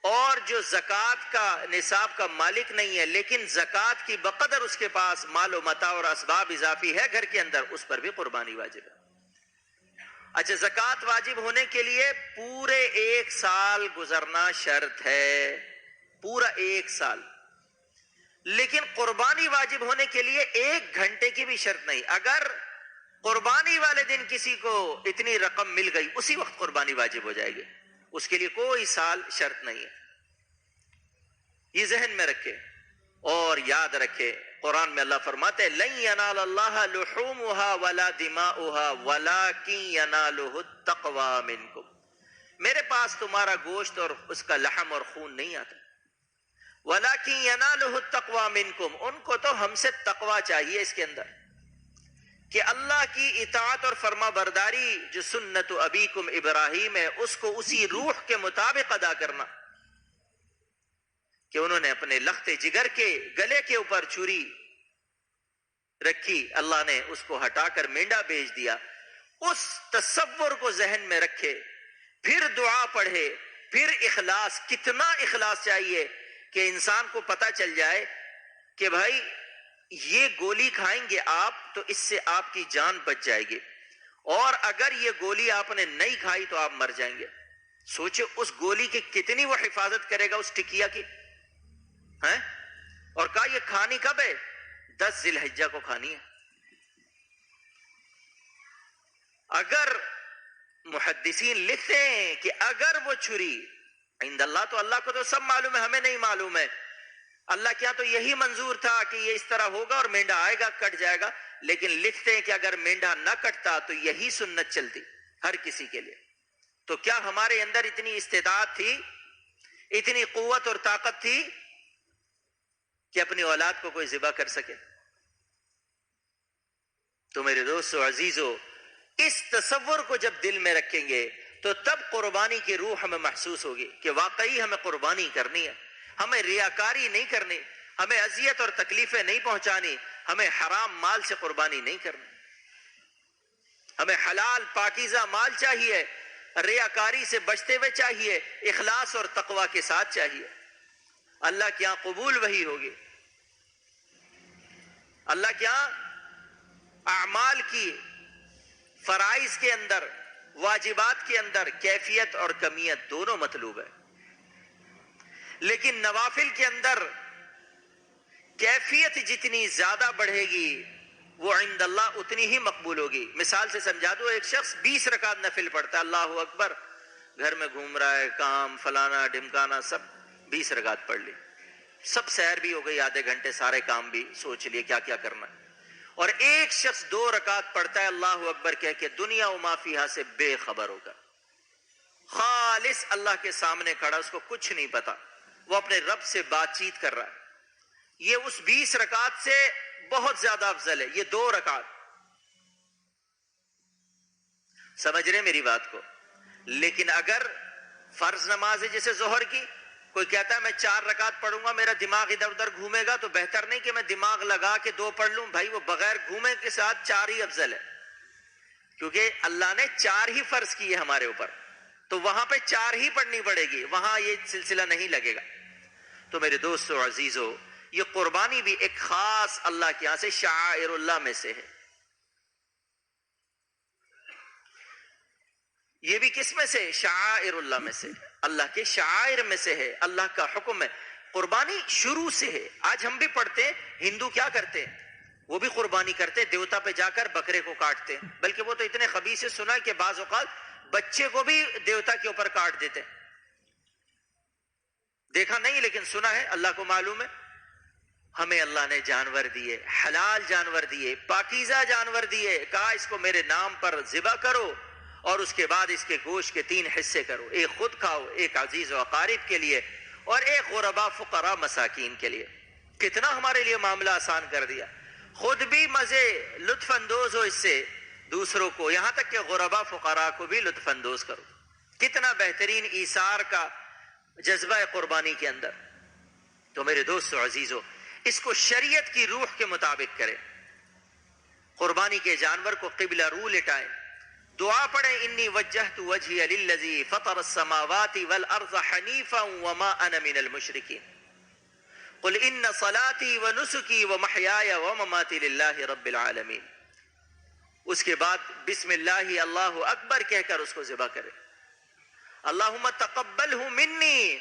اور جو زکوٰۃ کا نصاب کا مالک نہیں ہے لیکن زکوٰۃ کی بقدر اس کے پاس مال و متاع اور اسباب اضافی ہے گھر کے اندر، اس پر بھی قربانی واجب ہے۔ اچھا، زکوٰۃ واجب ہونے کے لیے پورے 1 سال گزرنا شرط ہے، پورا 1 سال، لیکن قربانی واجب ہونے کے لیے 1 گھنٹے کی بھی شرط نہیں۔ اگر قربانی والے دن کسی کو اتنی رقم مل گئی اسی وقت قربانی واجب ہو جائے گی، اس کے لیے کوئی سال شرط نہیں ہے۔ یہ ذہن میں رکھے اور یاد رکھے، قرآن میں اللہ فرماتے ہیں لن ینال اللہ لحومها ولا دماؤها ولکن ینالہ التقوی منکم، میرے پاس تمہارا گوشت اور اس کا لحم اور خون نہیں آتا، وَلَكِنْ يَنَالُهُ التَّقْوَى مِنْكُمْ، ان کو تو ہم سے تقوی چاہیے اس کے اندر، کہ اللہ کی اطاعت اور فرما برداری جو سنت ابیکم ابراہیم ہے اس کو اسی روح کے مطابق ادا کرنا، کہ انہوں نے اپنے لخت جگر کے گلے کے اوپر چھری رکھی، اللہ نے اس کو ہٹا کر مینڈا بیچ دیا، اس تصور کو ذہن میں رکھے، پھر دعا پڑھے، پھر اخلاص، کتنا اخلاص چاہیے کہ انسان کو پتہ چل جائے کہ بھائی یہ گولی کھائیں گے آپ تو اس سے آپ کی جان بچ جائے گی، اور اگر یہ گولی آپ نے نہیں کھائی تو آپ مر جائیں گے۔ سوچے اس گولی کی کتنی وہ حفاظت کرے گا، اس ٹکیا کی ہیں، اور کہا یہ کھانی کب ہے، 10 ذی الحجہ کو کھانی ہے۔ اگر محدثین لکھتے ہیں کہ اگر وہ چھری عند اللہ، تو اللہ کو تو سب معلوم ہے، ہمیں نہیں معلوم ہے، اللہ کیا تو یہی منظور تھا کہ یہ اس طرح ہوگا اور مینڈا آئے گا کٹ جائے گا، لیکن لکھتے ہیں کہ اگر مینڈا نہ کٹتا تو یہی سنت چلتی ہر کسی کے لیے۔ تو کیا ہمارے اندر اتنی استطاعت تھی، اتنی قوت اور طاقت تھی کہ اپنی اولاد کو کوئی ذبح کر سکے؟ تو میرے دوستو عزیزو، اس تصور کو جب دل میں رکھیں گے تو تب قربانی کی روح ہمیں محسوس ہوگی کہ واقعی ہمیں قربانی کرنی ہے، ہمیں ریاکاری نہیں کرنی، ہمیں اذیت اور تکلیفیں نہیں پہنچانی، ہمیں حرام مال سے قربانی نہیں کرنی، ہمیں حلال پاکیزہ مال چاہیے، ریاکاری سے بچتے ہوئے چاہیے، اخلاص اور تقوی کے ساتھ چاہیے۔ اللہ کے ہاں قبول وہی ہوگی، اللہ کے ہاں اعمال کی فرائض کے اندر، واجبات کے اندر کیفیت اور کمیت دونوں مطلوب ہے، لیکن نوافل کے اندر کیفیت جتنی زیادہ بڑھے گی وہ عند اللہ اتنی ہی مقبول ہوگی۔ مثال سے سمجھا دو، ایک شخص 20 رکعت نفل پڑھتا ہے، اللہ اکبر، گھر میں گھوم رہا ہے، کام فلانا ڈھمکانا سب 20 رکعت پڑھ لی، سب سیر بھی ہو گئی، آدھے گھنٹے سارے کام بھی سوچ لیے کیا کیا کرنا ہے، اور ایک شخص 2 رکعت پڑھتا ہے اللہ اکبر کہہ کے دنیا و ما فیہا سے بے خبر ہوگا، خالص اللہ کے سامنے کھڑا، اس کو کچھ نہیں پتا، وہ اپنے رب سے بات چیت کر رہا ہے، یہ اس 20 رکعت سے بہت زیادہ افضل ہے، یہ 2 رکعت۔ سمجھ رہے میری بات کو؟ لیکن اگر فرض نماز ہے جیسے ظہر کی، کوئی کہتا ہے میں 4 رکعت پڑھوں گا، میرا دماغ ادھر ادھر گھومے گا، تو بہتر نہیں کہ میں دماغ لگا کے 2 پڑھ لوں، بھائی وہ بغیر گھومے کے ساتھ 4 ہی افضل ہے، کیونکہ اللہ نے 4 ہی فرض کیے ہمارے اوپر، تو وہاں پہ 4 ہی پڑھنی پڑے گی، وہاں یہ سلسلہ نہیں لگے گا۔ تو میرے دوستو عزیزو، یہ قربانی بھی ایک خاص اللہ کے یہاں سے شعائر اللہ میں سے ہے، یہ بھی کس میں سے؟ شعائر اللہ میں سے، اللہ کے شعائر میں سے ہے، اللہ کا حکم ہے۔ قربانی شروع سے ہے، آج ہم بھی پڑھتے ہیں، ہندو کیا کرتے ہیں؟ وہ بھی قربانی کرتے ہیں، دیوتا پہ جا کر بکرے کو کاٹتے ہیں، بلکہ وہ تو اتنے خبیث سے سنا کہ بعض اوقات بچے کو بھی دیوتا کے اوپر کاٹ دیتے ہیں، دیکھا نہیں لیکن سنا ہے، اللہ کو معلوم ہے۔ ہمیں اللہ نے جانور دیے، حلال جانور دیے، پاکیزہ جانور دیے، کہا اس کو میرے نام پر ذبح کرو اور اس کے بعد اس کے گوشت کے 3 حصے کرو، ایک خود کھاؤ، ایک عزیز و اقارب کے لیے، اور ایک غربا فقراء مساکین کے لیے۔ کتنا ہمارے لیے معاملہ آسان کر دیا، خود بھی مزے لطف اندوز ہو اس سے، دوسروں کو، یہاں تک کہ غربا فقراء کو بھی لطف اندوز کرو۔ کتنا بہترین ایثار کا جذبہ قربانی کے اندر۔ تو میرے دوستو عزیزو، اس کو شریعت کی روح کے مطابق کریں، قربانی کے جانور کو قبلہ رو لٹائیں، دعا پڑھیں، انی وجہت وجہی للذی فطر السماوات والارض حنیفا وما انا من المشرکین قل ان صلاتی ونسکی ومحیای ومماتی للہ رب العالمین۔ اس کے بعد بسم اللہ اللہ اکبر کہہ کر اس کو ذبح کریں۔ اللہم تقبلہ منی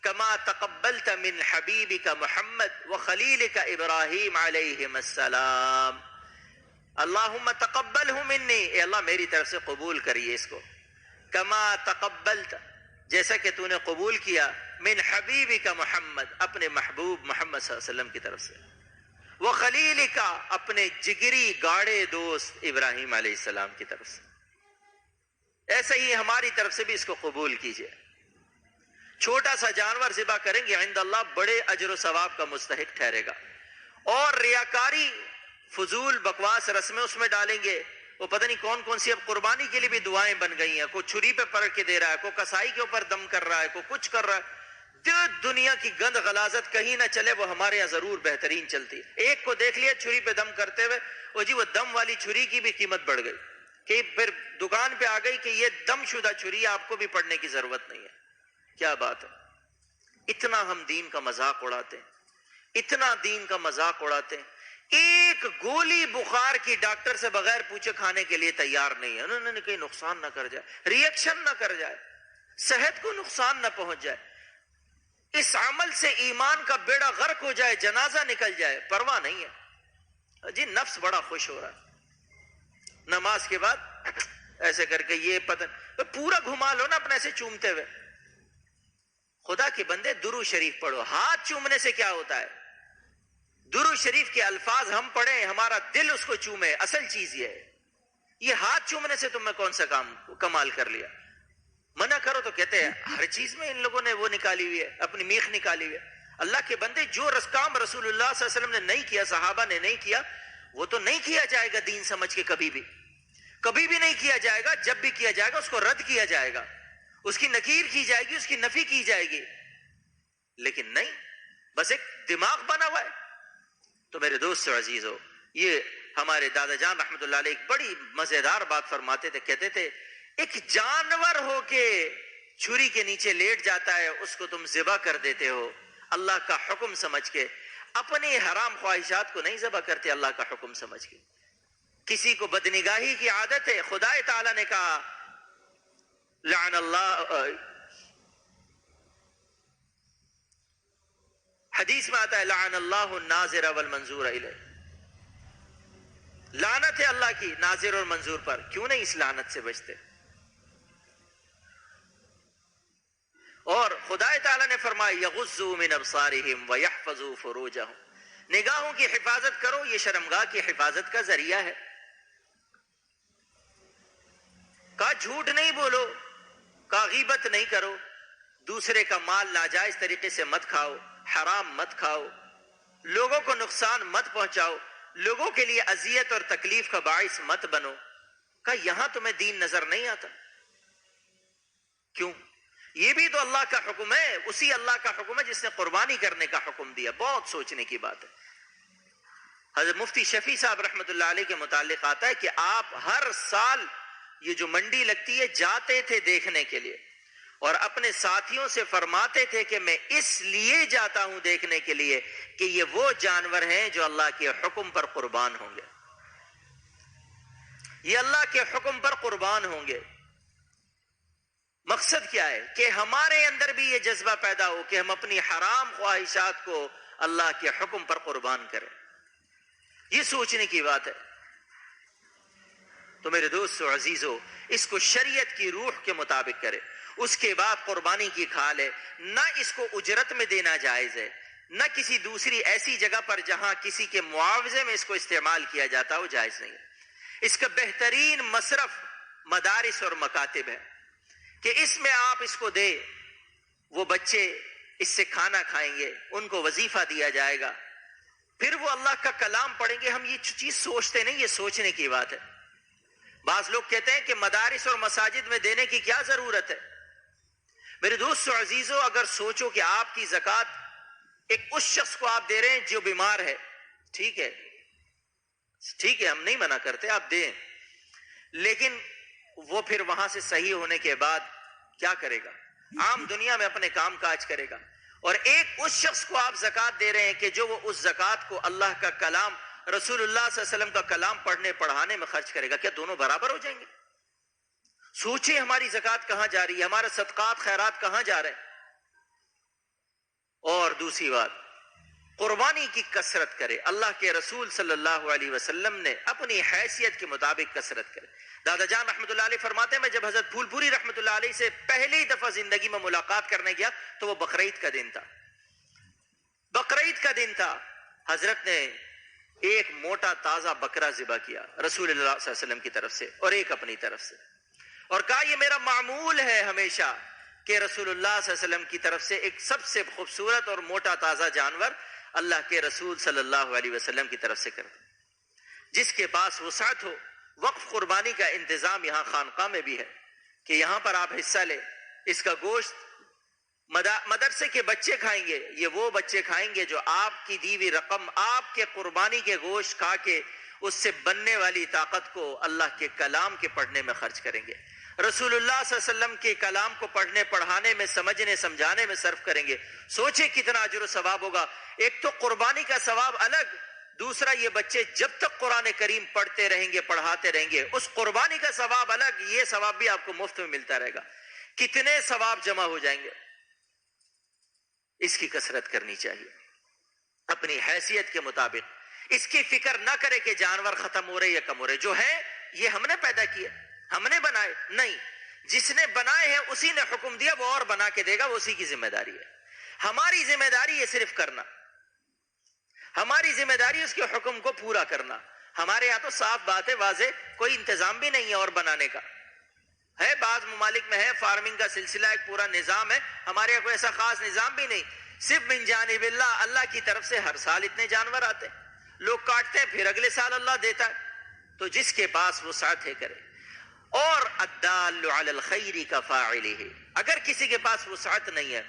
کما تقبلت من حبیبک محمد وخلیلک ابراہیم علیہم السلام۔ اللہم تقبلہ منی، اے اللہ میری طرف سے قبول کریے اس کو، کما تقبلت، جیسا کہ تو نے قبول کیا، من حبیبک محمد، اپنے محبوب محمد صلی اللہ علیہ وسلم کی طرف سے، وخلیلک، اپنے جگری گاڑے دوست ابراہیم علیہ السلام کی طرف سے، ایسا ہی ہماری طرف سے بھی اس کو قبول کیجئے۔ چھوٹا سا جانور ذبح کریں گے، عند اللہ بڑے اجر و ثواب کا مستحق ٹھہرے گا، اور ریاکاری فضول بکواس رسمیں اس میں ڈالیں گے، وہ پتہ نہیں کون کون سی اب قربانی کے لیے بھی دعائیں بن گئی ہیں، کوئی چھری پہ پڑھ کے دے رہا ہے، کوئی کسائی کے اوپر دم کر رہا ہے، کوئی کچھ کر رہا ہے، دنیا کی گند غلاظت کہیں نہ چلے، وہ ہمارے یہاں ضرور بہترین چلتی ہے۔ ایک کو دیکھ لیا چھری پہ دم کرتے ہوئے، وہ جی وہ دم والی چھری کی بھی قیمت بڑھ گئی، کہ پھر دکان پہ آ گئی کہ یہ دم شدہ چھری، آپ کو بھی پڑھنے کی ضرورت نہیں ہے۔ کیا بات ہے، اتنا ہم دین کا مذاق اڑاتے ہیں، اتنا دین کا مذاق اڑاتے ہیں۔ ایک گولی بخار کی ڈاکٹر سے بغیر پوچھے کھانے کے لیے تیار نہیں ہے، انہوں نے کہیں نقصان نہ کر جائے، ریئیکشن نہ کر جائے، صحت کو نقصان نہ پہنچ جائے، اس عمل سے ایمان کا بیڑا غرق ہو جائے، جنازہ نکل جائے، پرواہ نہیں ہے جی۔ نفس بڑا خوش ہو رہا ہے، نماز کے بعد ایسے کر کے یہ پتہ پورا گھما لو نا اپنے ایسے چومتے ہوئے۔ خدا کے بندے درود شریف پڑھو، ہاتھ چومنے سے کیا ہوتا ہے؟ درود شریف کے الفاظ ہم پڑھیں، ہمارا دل اس کو چومے، اصل چیز یہ ہے۔ یہ ہاتھ چومنے سے تم نے کون سا کمال کر لیا؟ منع کرو تو کہتے ہیں ہر چیز میں ان لوگوں نے وہ نکالی ہوئی ہے، اپنی میخ نکالی ہوئی ہے۔ اللہ کے بندے، جو کام رسول اللہ صلی اللہ علیہ وسلم نے نہیں کیا، صحابہ نے نہیں کیا، وہ تو نہیں کیا جائے گا دین سمجھ کے، کبھی بھی نہیں کیا جائے گا. جب بھی کیا جائے گا اس کو رد کیا جائے گا، اس کی نکیر کی جائے گی، اس کی نفی کی جائے گی. لیکن نہیں، بس ایک دماغ بنا ہوا ہے. تو میرے دوست عزیزو، یہ ہمارے دادا جان رحمت اللہ علیہ ایک بڑی مزیدار بات فرماتے تھے. کہتے تھے ایک جانور ہو کے چھری کے نیچے لیٹ جاتا ہے، اس کو تم ذبح کر دیتے ہو اللہ کا حکم سمجھ کے. اپنے حرام خواہشات کو نہیں ذبح کرتے اللہ کا حکم سمجھ کے. کسی کو بدنگاہی کی عادت ہے، خدا تعالیٰ نے کہا لعن اللہ، حدیث میں آتا ہے لعن اللہ الناظر والمنظور الیہ، لعنت ہے اللہ کی ناظر اور منظور پر. کیوں نہیں اس لعنت سے بچتے؟ اور خدا تعالیٰ نے فرمایا یغضوا من ابصارہم ویحفظوا فروجہم، نگاہوں کی حفاظت کرو، یہ شرمگاہ کی حفاظت کا ذریعہ ہے. کہا جھوٹ نہیں بولو، کہا غیبت نہیں کرو، دوسرے کا مال ناجائز طریقے سے مت کھاؤ، حرام مت کھاؤ، لوگوں کو نقصان مت پہنچاؤ، لوگوں کے لیے اذیت اور تکلیف کا باعث مت بنو. کہا یہاں تمہیں دین نظر نہیں آتا؟ کیوں؟ یہ بھی تو اللہ کا حکم ہے، اسی اللہ کا حکم ہے جس نے قربانی کرنے کا حکم دیا. بہت سوچنے کی بات ہے. حضرت مفتی شفیع صاحب رحمت اللہ علیہ کے متعلق آتا ہے کہ آپ ہر سال یہ جو منڈی لگتی ہے جاتے تھے دیکھنے کے لیے، اور اپنے ساتھیوں سے فرماتے تھے کہ میں اس لیے جاتا ہوں دیکھنے کے لیے کہ یہ وہ جانور ہیں جو اللہ کے حکم پر قربان ہوں گے، یہ اللہ کے حکم پر قربان ہوں گے. مقصد کیا ہے؟ کہ ہمارے اندر بھی یہ جذبہ پیدا ہو کہ ہم اپنی حرام خواہشات کو اللہ کے حکم پر قربان کریں. یہ سوچنے کی بات ہے. تو میرے دوستو عزیزو، اس کو شریعت کی روح کے مطابق کرے. اس کے بعد قربانی کی کھال ہے، نہ اس کو اجرت میں دینا جائز ہے، نہ کسی دوسری ایسی جگہ پر جہاں کسی کے معاوضے میں اس کو استعمال کیا جاتا ہو جائز نہیں ہے. اس کا بہترین مصرف مدارس اور مکاتب ہے کہ اس میں آپ اس کو دے، وہ بچے اس سے کھانا کھائیں گے، ان کو وظیفہ دیا جائے گا، پھر وہ اللہ کا کلام پڑھیں گے. ہم یہ چیز سوچتے نہیں، یہ سوچنے کی بات ہے. بعض لوگ کہتے ہیں کہ مدارس اور مساجد میں دینے کی کیا ضرورت ہے؟ میرے دوستو عزیزو، اگر سوچو کہ آپ کی زکوٰۃ ایک اس شخص کو آپ دے رہے ہیں جو بیمار ہے، ٹھیک ہے، ہم نہیں منع کرتے، آپ دیں، لیکن وہ پھر وہاں سے صحیح ہونے کے بعد کیا کرے گا؟ عام دنیا میں اپنے کام کاج کرے گا. اور ایک اس شخص کو آپ زکوٰۃ دے رہے ہیں کہ جو وہ اس زکوٰۃ کو اللہ کا کلام، رسول اللہ صلی اللہ علیہ وسلم کا کلام پڑھنے پڑھانے میں خرچ کرے گا. کیا دونوں برابر ہو جائیں گے؟ سوچیں ہماری زکوٰۃ کہاں جا رہی ہے، ہمارے صدقات خیرات کہاں جا رہے ہیں. اور دوسری بات، قربانی کی کثرت کرے. اللہ کے رسول صلی اللہ علیہ وسلم نے اپنی حیثیت کے مطابق کثرت کرے. دادا جان رحمت اللہ علیہ فرماتے ہیں میں جب حضرت پھول پوری رحمت اللہ علیہ سے پہلی دفعہ زندگی میں ملاقات کرنے گیا تو وہ بقرعید کا دن تھا. بقرعید کا دن تھا. حضرت نے ایک موٹا تازہ بکرا ذبح کیا رسول اللہ صلی اللہ علیہ وسلم کی طرف سے اور ایک اپنی طرف سے، اور کہا یہ میرا معمول ہے ہمیشہ کہ رسول اللہ صلی اللہ علیہ وسلم کی طرف سے ایک سب سے خوبصورت اور موٹا تازہ جانور اللہ کے رسول صلی اللہ علیہ وسلم کی طرف سے کرتے. جس کے پاس وسعت ہو، وقف قربانی کا انتظام یہاں خانقاہ میں بھی ہے کہ یہاں پر آپ حصہ لیں. اس کا گوشت مدرسے کے بچے کھائیں گے، یہ وہ بچے کھائیں گے جو آپ کی دی ہوئی رقم، آپ کے قربانی کے گوشت کھا کے اس سے بننے والی طاقت کو اللہ کے کلام کے پڑھنے میں خرچ کریں گے، رسول اللہ صلی اللہ علیہ وسلم کے کلام کو پڑھنے پڑھانے میں، سمجھنے سمجھانے میں صرف کریں گے. سوچیں کتنا اجر و ثواب ہوگا. ایک تو قربانی کا ثواب الگ، دوسرا یہ بچے جب تک قرآن کریم پڑھتے رہیں گے، پڑھاتے رہیں گے، اس قربانی کا ثواب الگ، یہ ثواب بھی آپ کو مفت میں ملتا رہے گا. کتنے ثواب جمع ہو جائیں گے. اس کی کثرت کرنی چاہیے اپنی حیثیت کے مطابق. اس کی فکر نہ کرے کہ جانور ختم ہو رہے یا کم ہو رہے. جو ہے یہ ہم نے پیدا کیا، ہم نے بنائے نہیں. جس نے بنائے ہیں اسی نے حکم دیا، وہ اور بنا کے دے گا، وہ اسی کی ذمہ داری ہے. ہماری ذمہ داری یہ صرف کرنا، ہماری ذمہ داری اس کے حکم کو پورا کرنا. ہمارے یہاں تو صاف بات ہے، واضح، کوئی انتظام بھی نہیں ہے اور بنانے کا. ہے بعض ممالک میں ہے فارمنگ کا سلسلہ، ایک پورا نظام ہے. ہمارے یہاں کوئی ایسا خاص نظام بھی نہیں. صرف من جانب اللہ، اللہ کی طرف سے ہر سال اتنے جانور آتے ہیں. لوگ کاٹتے ہیں پھر اگلے سال اللہ دیتا ہے. تو جس کے پاس وسعت ہے کرے. اور الدال علی الخیر کفاعلہ، اگر کسی کے پاس وسعت نہیں ہے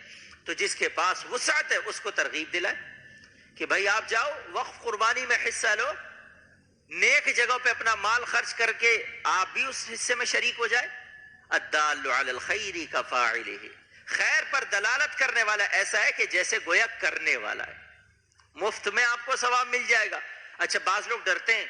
تو جس کے پاس وسعت ہے اس کو ترغیب دلائے کہ بھائی آپ جاؤ وقف قربانی میں حصہ لو، نیک جگہوں پہ اپنا مال خرچ کر کے آپ بھی اس حصے میں شریک ہو جائے. الدال علی الخیر کفاعلہ، خیر پر دلالت کرنے والا ایسا ہے کہ جیسے گویا کرنے والا ہے. مفت میں آپ کو ثواب مل جائے گا. اچھا بعض لوگ ڈرتے ہیں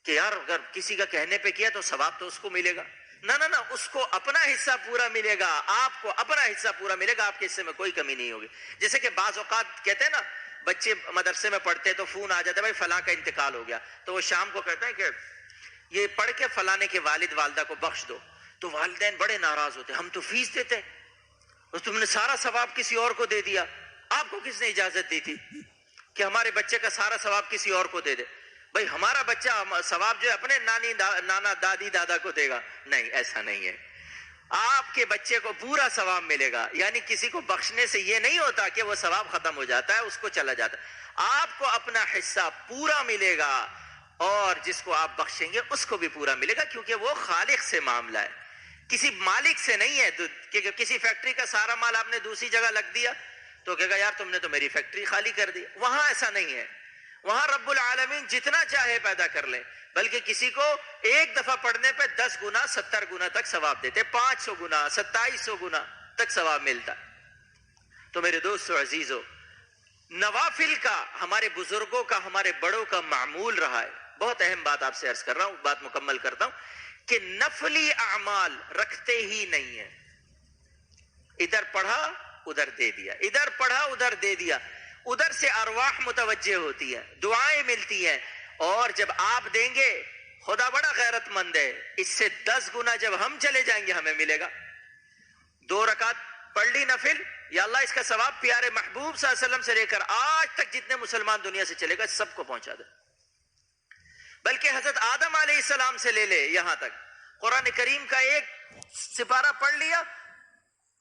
کہ یار اگر کسی کا کہنے پہ کیا تو ثواب تو اس کو ملے گا. نہ اس کو اپنا حصہ پورا ملے گا، آپ کو اپنا حصہ پورا ملے گا، آپ کے حصے میں کوئی کمی نہیں ہوگی. جیسے کہ بعض اوقات کہتے ہیں نا بچے مدرسے میں پڑھتے تو فون آ جاتا ہے بھائی فلاں کا انتقال ہو گیا، تو وہ شام کو کہتے ہیں کہ یہ پڑھ کے فلانے کے والد والدہ کو بخش دو. تو والدین بڑے ناراض ہوتے ہیں، ہم تو فیس دیتے اور تم نے سارا ثواب کسی اور کو دے دیا. آپ کو کس نے اجازت دی تھی کہ ہمارے بچے کا سارا ثواب کسی اور کو دے دے؟ بھائی ہمارا بچہ ثواب جو ہے اپنے نانا دادی دادا کو دے گا. نہیں، ایسا نہیں ہے. آپ کے بچے کو پورا ثواب ملے گا. یعنی کسی کو بخشنے سے یہ نہیں ہوتا کہ وہ ثواب ختم ہو جاتا ہے، اس کو چلا جاتا ہے. آپ کو اپنا حصہ پورا ملے گا اور جس کو آپ بخشیں گے اس کو بھی پورا ملے گا، کیونکہ وہ خالق سے معاملہ ہے، کسی مالک سے نہیں ہے. کہ کسی فیکٹری کا سارا مال آپ نے دوسری جگہ لگ دیا تو کہے گا یار تم نے تو میری فیکٹری خالی کر دی. وہاں ایسا نہیں ہے. وہاں رب العالمین جتنا چاہے پیدا کر لے، بلکہ کسی کو ایک دفعہ پڑھنے پہ 10 گنا 70 گنا تک ثواب دیتے، 500 گنا 2700 گنا تک ثواب ملتا. تو میرے دوستو عزیزو، نوافل کا ہمارے بزرگوں کا، ہمارے بڑوں کا معمول رہا ہے. بہت اہم بات آپ سے عرض کر رہا ہوں، بات مکمل کرتا ہوں کہ نفلی اعمال رکھتے ہی نہیں ہیں. ادھر پڑھا ادھر دے دیا، ادھر پڑھا ادھر دے دیا، ادھر سے ارواح متوجہ ہوتی ہے، دعائیں ملتی ہیں. اور جب آپ دیں گے خدا بڑا غیرت مند ہے، اس سے 10 گنا جب ہم چلے جائیں گے ہمیں ملے گا. 2 رکعت پڑھ لی نفل، یا اللہ اس کا ثواب پیارے محبوب صلی اللہ علیہ وسلم سے لے کر آج تک جتنے مسلمان دنیا سے چلے گا سب کو پہنچا دے. بلکہ حضرت آدم علیہ السلام سے لے لے یہاں تک قرآن کریم کا ایک سپارہ پڑھ لیا،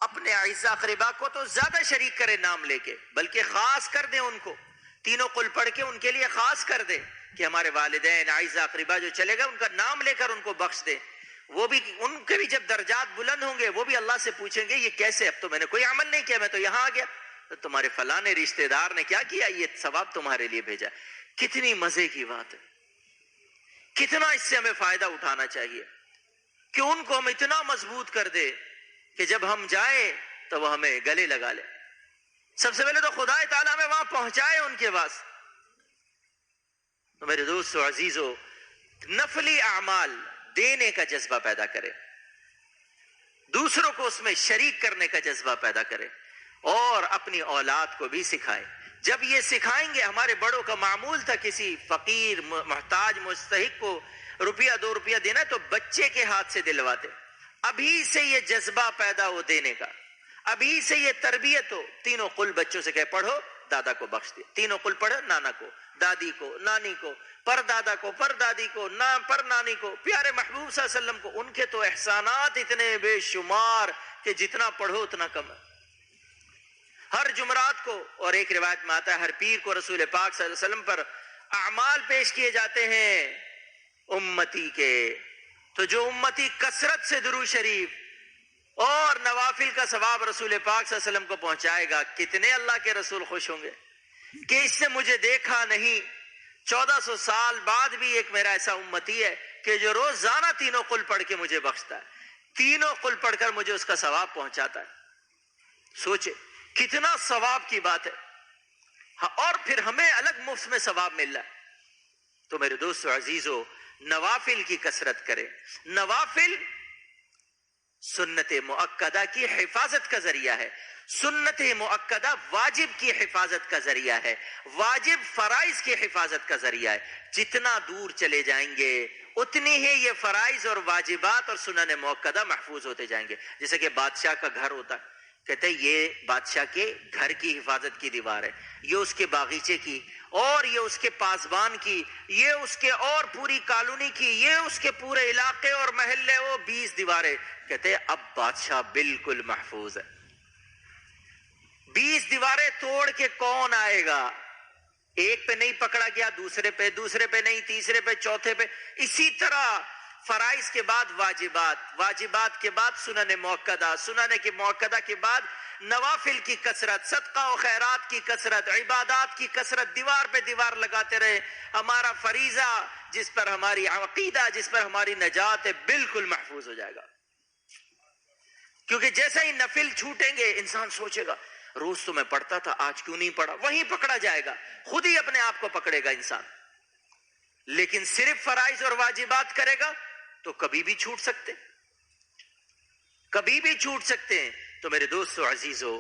اپنے اعزاء اقربا کو تو زیادہ شریک کرے نام لے کے، بلکہ خاص کر دے ان کو، تینوں قل پڑھ کے ان کے لیے خاص کر دے کہ ہمارے والدین اعزاء اقربا جو چلے گا ان کا نام لے کر ان کو بخش دے. وہ بھی ان کے بھی جب درجات بلند ہوں گے وہ بھی اللہ سے پوچھیں گے یہ کیسے، اب تو میں نے کوئی عمل نہیں کیا، میں تو یہاں آ گیا، تو تمہارے فلاں رشتہ دار نے کیا کیا، یہ ثواب تمہارے لیے بھیجا. کتنی مزے کی بات ہے، کتنا اس سے ہمیں فائدہ اٹھانا چاہیے کہ ان کو ہم اتنا مضبوط کر دے کہ جب ہم جائیں تو وہ ہمیں گلے لگا لے. سب سے پہلے تو خدا تعالیٰ ہمیں وہاں پہنچائے ان کے پاس. تو میرے دوستو عزیزو، نفلی اعمال دینے کا جذبہ پیدا کرے، دوسروں کو اس میں شریک کرنے کا جذبہ پیدا کرے اور اپنی اولاد کو بھی سکھائے. جب یہ سکھائیں گے، ہمارے بڑوں کا معمول تھا کسی فقیر محتاج مستحق کو 1-2 روپیہ دینا تو بچے کے ہاتھ سے دلواتے. ابھی سے یہ جذبہ پیدا ہو دینے کا، ابھی سے یہ تربیت ہو. تینوں قل بچوں سے کہے پڑھو، دادا کو بخش دے. تینوں قل پڑھو، نانا کو، دادی کو، نانی کو، پر دادا کو، پر دادی کو، پر نانی کو، پیارے محبوب صلی اللہ علیہ وسلم کو. ان کے تو احسانات اتنے بے شمار کہ جتنا پڑھو اتنا کم ہے. ہر جمعرات کو، اور ایک روایت میں آتا ہے ہر پیر کو رسول پاک صلی اللہ علیہ وسلم پر اعمال پیش کیے جاتے ہیں امتی کے. تو جو امتی کثرت سے درود شریف اور نوافل کا ثواب رسول پاک صلی اللہ علیہ وسلم کو پہنچائے گا، کتنے اللہ کے رسول خوش ہوں گے کہ اس سے مجھے دیکھا نہیں. 1400 سال بعد بھی ایک میرا ایسا امتی ہے کہ جو روزانہ تینوں قل پڑھ کے مجھے بخشتا ہے، تینوں قل پڑھ کر مجھے اس کا ثواب پہنچاتا ہے. سوچے کتنا ثواب کی بات ہے، اور پھر ہمیں الگ مفت میں ثواب مل رہا ہے. تو میرے دوستو عزیزو، نوافل کی کثرت کرے. نوافل سنت مؤکدہ کی حفاظت کا ذریعہ ہے، سنت مؤکدہ واجب کی حفاظت کا ذریعہ ہے، واجب فرائض کی حفاظت کا ذریعہ ہے. جتنا دور چلے جائیں گے اتنی ہی یہ فرائض اور واجبات اور سنن مؤکدہ محفوظ ہوتے جائیں گے. جیسے کہ بادشاہ کا گھر ہوتا ہے، کہتے ہیں یہ بادشاہ کے گھر کی حفاظت کی دیوار ہے، یہ اس کے باغیچے کی، اور یہ اس کے پاسبان کی، یہ اس کے اور پوری کالونی کی، یہ اس کے پورے علاقے اور محلے، وہ 20 دیواریں. کہتے ہیں اب بادشاہ بالکل محفوظ ہے. 20 دیواریں توڑ کے کون آئے گا؟ ایک پہ نہیں پکڑا گیا دوسرے پہ نہیں، تیسرے پہ، چوتھے پہ. اسی طرح فرائض کے بعد واجبات، واجبات کے بعد سنن موقدہ، سنن کے موقدہ کے بعد نوافل کی کثرت، صدقہ و خیرات کی کثرت، عبادات کی کثرت، دیوار پہ دیوار لگاتے رہے. ہمارا فریضہ جس پر ہماری عقیدہ، جس پر ہماری نجات ہے، بالکل محفوظ ہو جائے گا. کیونکہ جیسا ہی نفل چھوٹیں گے انسان سوچے گا روز تو میں پڑھتا تھا، آج کیوں نہیں پڑھا، وہیں پکڑا جائے گا، خود ہی اپنے آپ کو پکڑے گا انسان. لیکن صرف فرائض اور واجبات کرے گا تو کبھی بھی چھوٹ سکتے، کبھی بھی چھوٹ سکتے ہیں. تو میرے دوستو عزیزو،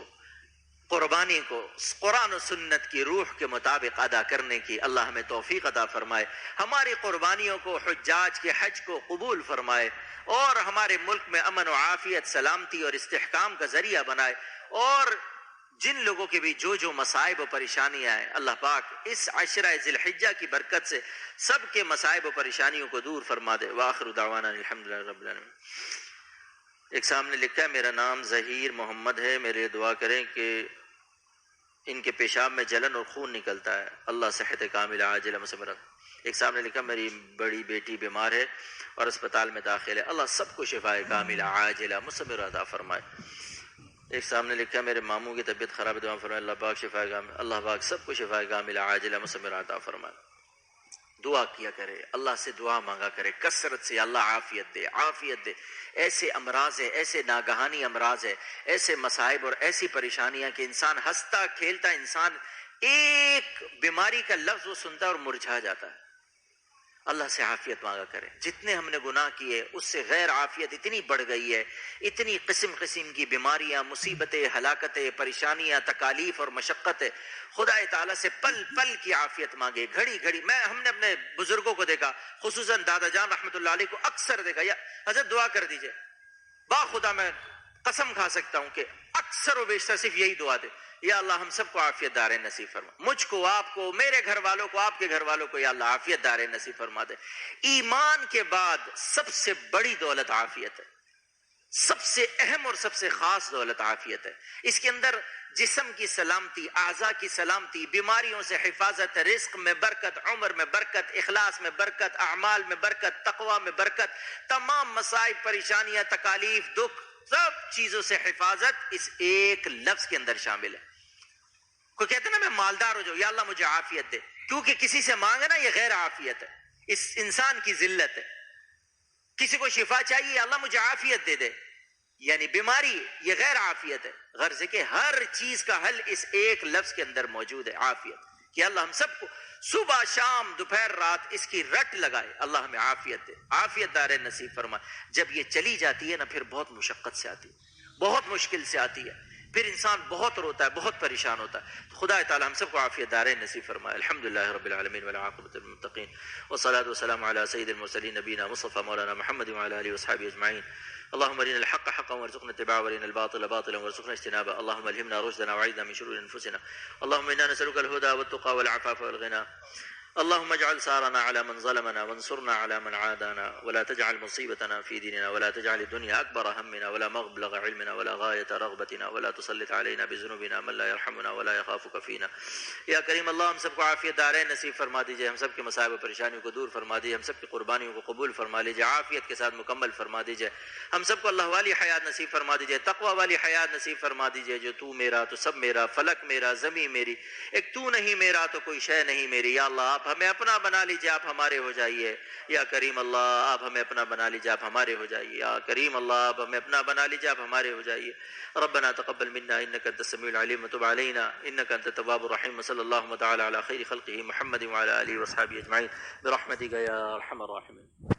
قربانی کو قرآن و سنت کی روح کے مطابق ادا کرنے کی اللہ ہمیں توفیق عطا فرمائے. ہماری قربانیوں کو، حجاج کے حج کو قبول فرمائے، اور ہمارے ملک میں امن و عافیت، سلامتی اور استحکام کا ذریعہ بنائے. اور جن لوگوں کے بھی جو مصائب و پریشانیاں ہیں، اللہ پاک اس عشرہ ذی الحجہ کی برکت سے سب کے مصائب و پریشانیوں کو دور فرما دے. وآخر دعوانا الحمدللہ رب العالمین. ایک سامنے لکھا ہے میرا نام ظہیر محمد ہے، میرے لیے دعا کریں کہ ان کے پیشاب میں جلن اور خون نکلتا ہے، اللہ صحت کاملہ عاجلہ مسمرہ. ایک سامنے لکھا میری بڑی بیٹی بیمار ہے اور اسپتال میں داخل ہے، اللہ سب کو شفاء کاملہ عاجلہ مسمرہ عطا فرمائے. ایک سامنے لکھا میرے ماموں کی طبیعت خراب ہے، دعا فرمائے اللہ پاک شفاء کاملہ، اللہ پاک سب کو شفاء کاملہ عاجلہ مسمرہ عطا فرمائے. دعا کیا کرے، اللہ سے دعا مانگا کرے کثرت سے، اللہ عافیت دے، عافیت دے. ایسے امراض ہے، ایسے ناگہانی امراض ہے، ایسے مصائب اور ایسی پریشانیاں کہ انسان ہنستا کھیلتا، انسان ایک بیماری کا لفظ وہ سنتا اور مرجھا جاتا ہے. اللہ سے عافیت مانگا کرے. جتنے ہم نے گناہ کیے اس سے غیر عافیت اتنی بڑھ گئی ہے، اتنی قسم قسم کی بیماریاں، مصیبتیں، ہلاکتیں، پریشانیاں، تکالیف اور مشقتیں. خدا تعالیٰ سے پل پل کی عافیت مانگے، گھڑی گھڑی. ہم نے اپنے بزرگوں کو دیکھا، خصوصاً دادا جان رحمۃ اللہ علیہ کو اکثر دیکھا، یا حضرت دعا کر دیجئے، با خدا میں قسم کھا سکتا ہوں کہ اکثر و بیشتر صرف یہی دعا دے، یا اللہ ہم سب کو عافیت داریں نصیب فرما، مجھ کو، آپ کو، میرے گھر والوں کو، آپ کے گھر والوں کو، یا اللہ عافیت داریں نصیب فرما دے. ایمان کے بعد سب سے بڑی دولت عافیت ہے، سب سے اہم اور سب سے خاص دولت عافیت ہے. اس کے اندر جسم کی سلامتی، اعضاء کی سلامتی، بیماریوں سے حفاظت، رزق میں برکت، عمر میں برکت، اخلاص میں برکت، اعمال میں برکت، تقوی میں برکت، تمام مصائب، پریشانیاں، تکالیف، دکھ، سب چیزوں سے حفاظت اس ایک لفظ کے اندر شامل ہے. کوئی کہتے نا میں مالدار ہو جاؤں، یا اللہ مجھے عافیت دے، کیونکہ کسی سے مانگنا یہ غیر عافیت ہے، اس انسان کی ذلت ہے. کسی کو شفا چاہیے، اللہ مجھے عافیت دے دے، یعنی بیماری، یہ غیر عافیت ہے. غرض ہے کہ ہر چیز کا حل اس ایک لفظ کے اندر موجود ہے، عافیت. کہ اللہ ہم سب کو صبح شام دوپہر رات اس کی رٹ لگائے، اللہ ہمیں عافیت دے، عافیت دار نصیب فرمائے. جب یہ چلی جاتی ہے نا پھر بہت مشقت سے آتی ہے، بہت مشکل سے آتی ہے، پھر انسان بہت روتا ہے، بہت پریشان ہوتا ہے. تو خدا تعالی ہم سب کو عافیت داریں نصیب فرمائے. الحمدللہ رب العالمین والعاقبۃ للمتقین والصلاة والسلام علی سید المرسلین نبینا مصطفى مولانا محمد وعلى آلہ وصحبہ اجمعین. اللهم ارنا الحق حقا وارزقنا اتباعه وارنا الباطل باطلا وارزقنا اجتنابه. اللهم الهمنا رشدنا وعيذنا من شرور انفسنا. اللهم انا نسألك الهدى والتقى والعفاف والغنى. اللهم اجعل ثارنا على من ظلمنا وانصرنا على من عادانا ولا تجعل مصيبتنا في ديننا ولا تجعل الدنيا أكبر همنا ولا مبلغ علمنا ولا غاية رغبتنا ولا تسلط علينا بذنوبنا من لا يرحمنا ولا يخافك فينا. یا کریم اللہ ہم سب کو عافیت دارین نصیب فرما دیجئے، ہم سب کے مصائب و پریشانیوں کو دور فرما دیجئے، ہم سب کی قربانیوں کو قبول فرما لیجئے، عافیت کے ساتھ مکمل فرما دیجئے. ہم سب کو اللہ والی حیات نصیب فرما دیجئے، تقوی والی حیات نصیب فرما دیجئے. جو تو میرا تو سب میرا، فلک میرا، زمین میری، ایک تو نہیں میرا تو کوئی شے نہیں میری. یا اللہ آپ ہمیں اپنا بنا لیجئے، آپ ہمارے ہو جائیے. یا کریم اللہ آپ ہمیں اپنا بنا لیجئے، آپ ہمارے ہو جائیے. یا کریم اللہ آپ ہمیں اپنا بنا لیجئے، آپ ہمارے ہو جائیے. ربنا تقبل منا انك انت السميع العليم وتب علينا انك انت التواب الرحيم. وصلى الله تعالى على خير خلقه محمد وعلى اله وصحبه اجمعين برحمتك يا ارحم الراحمين.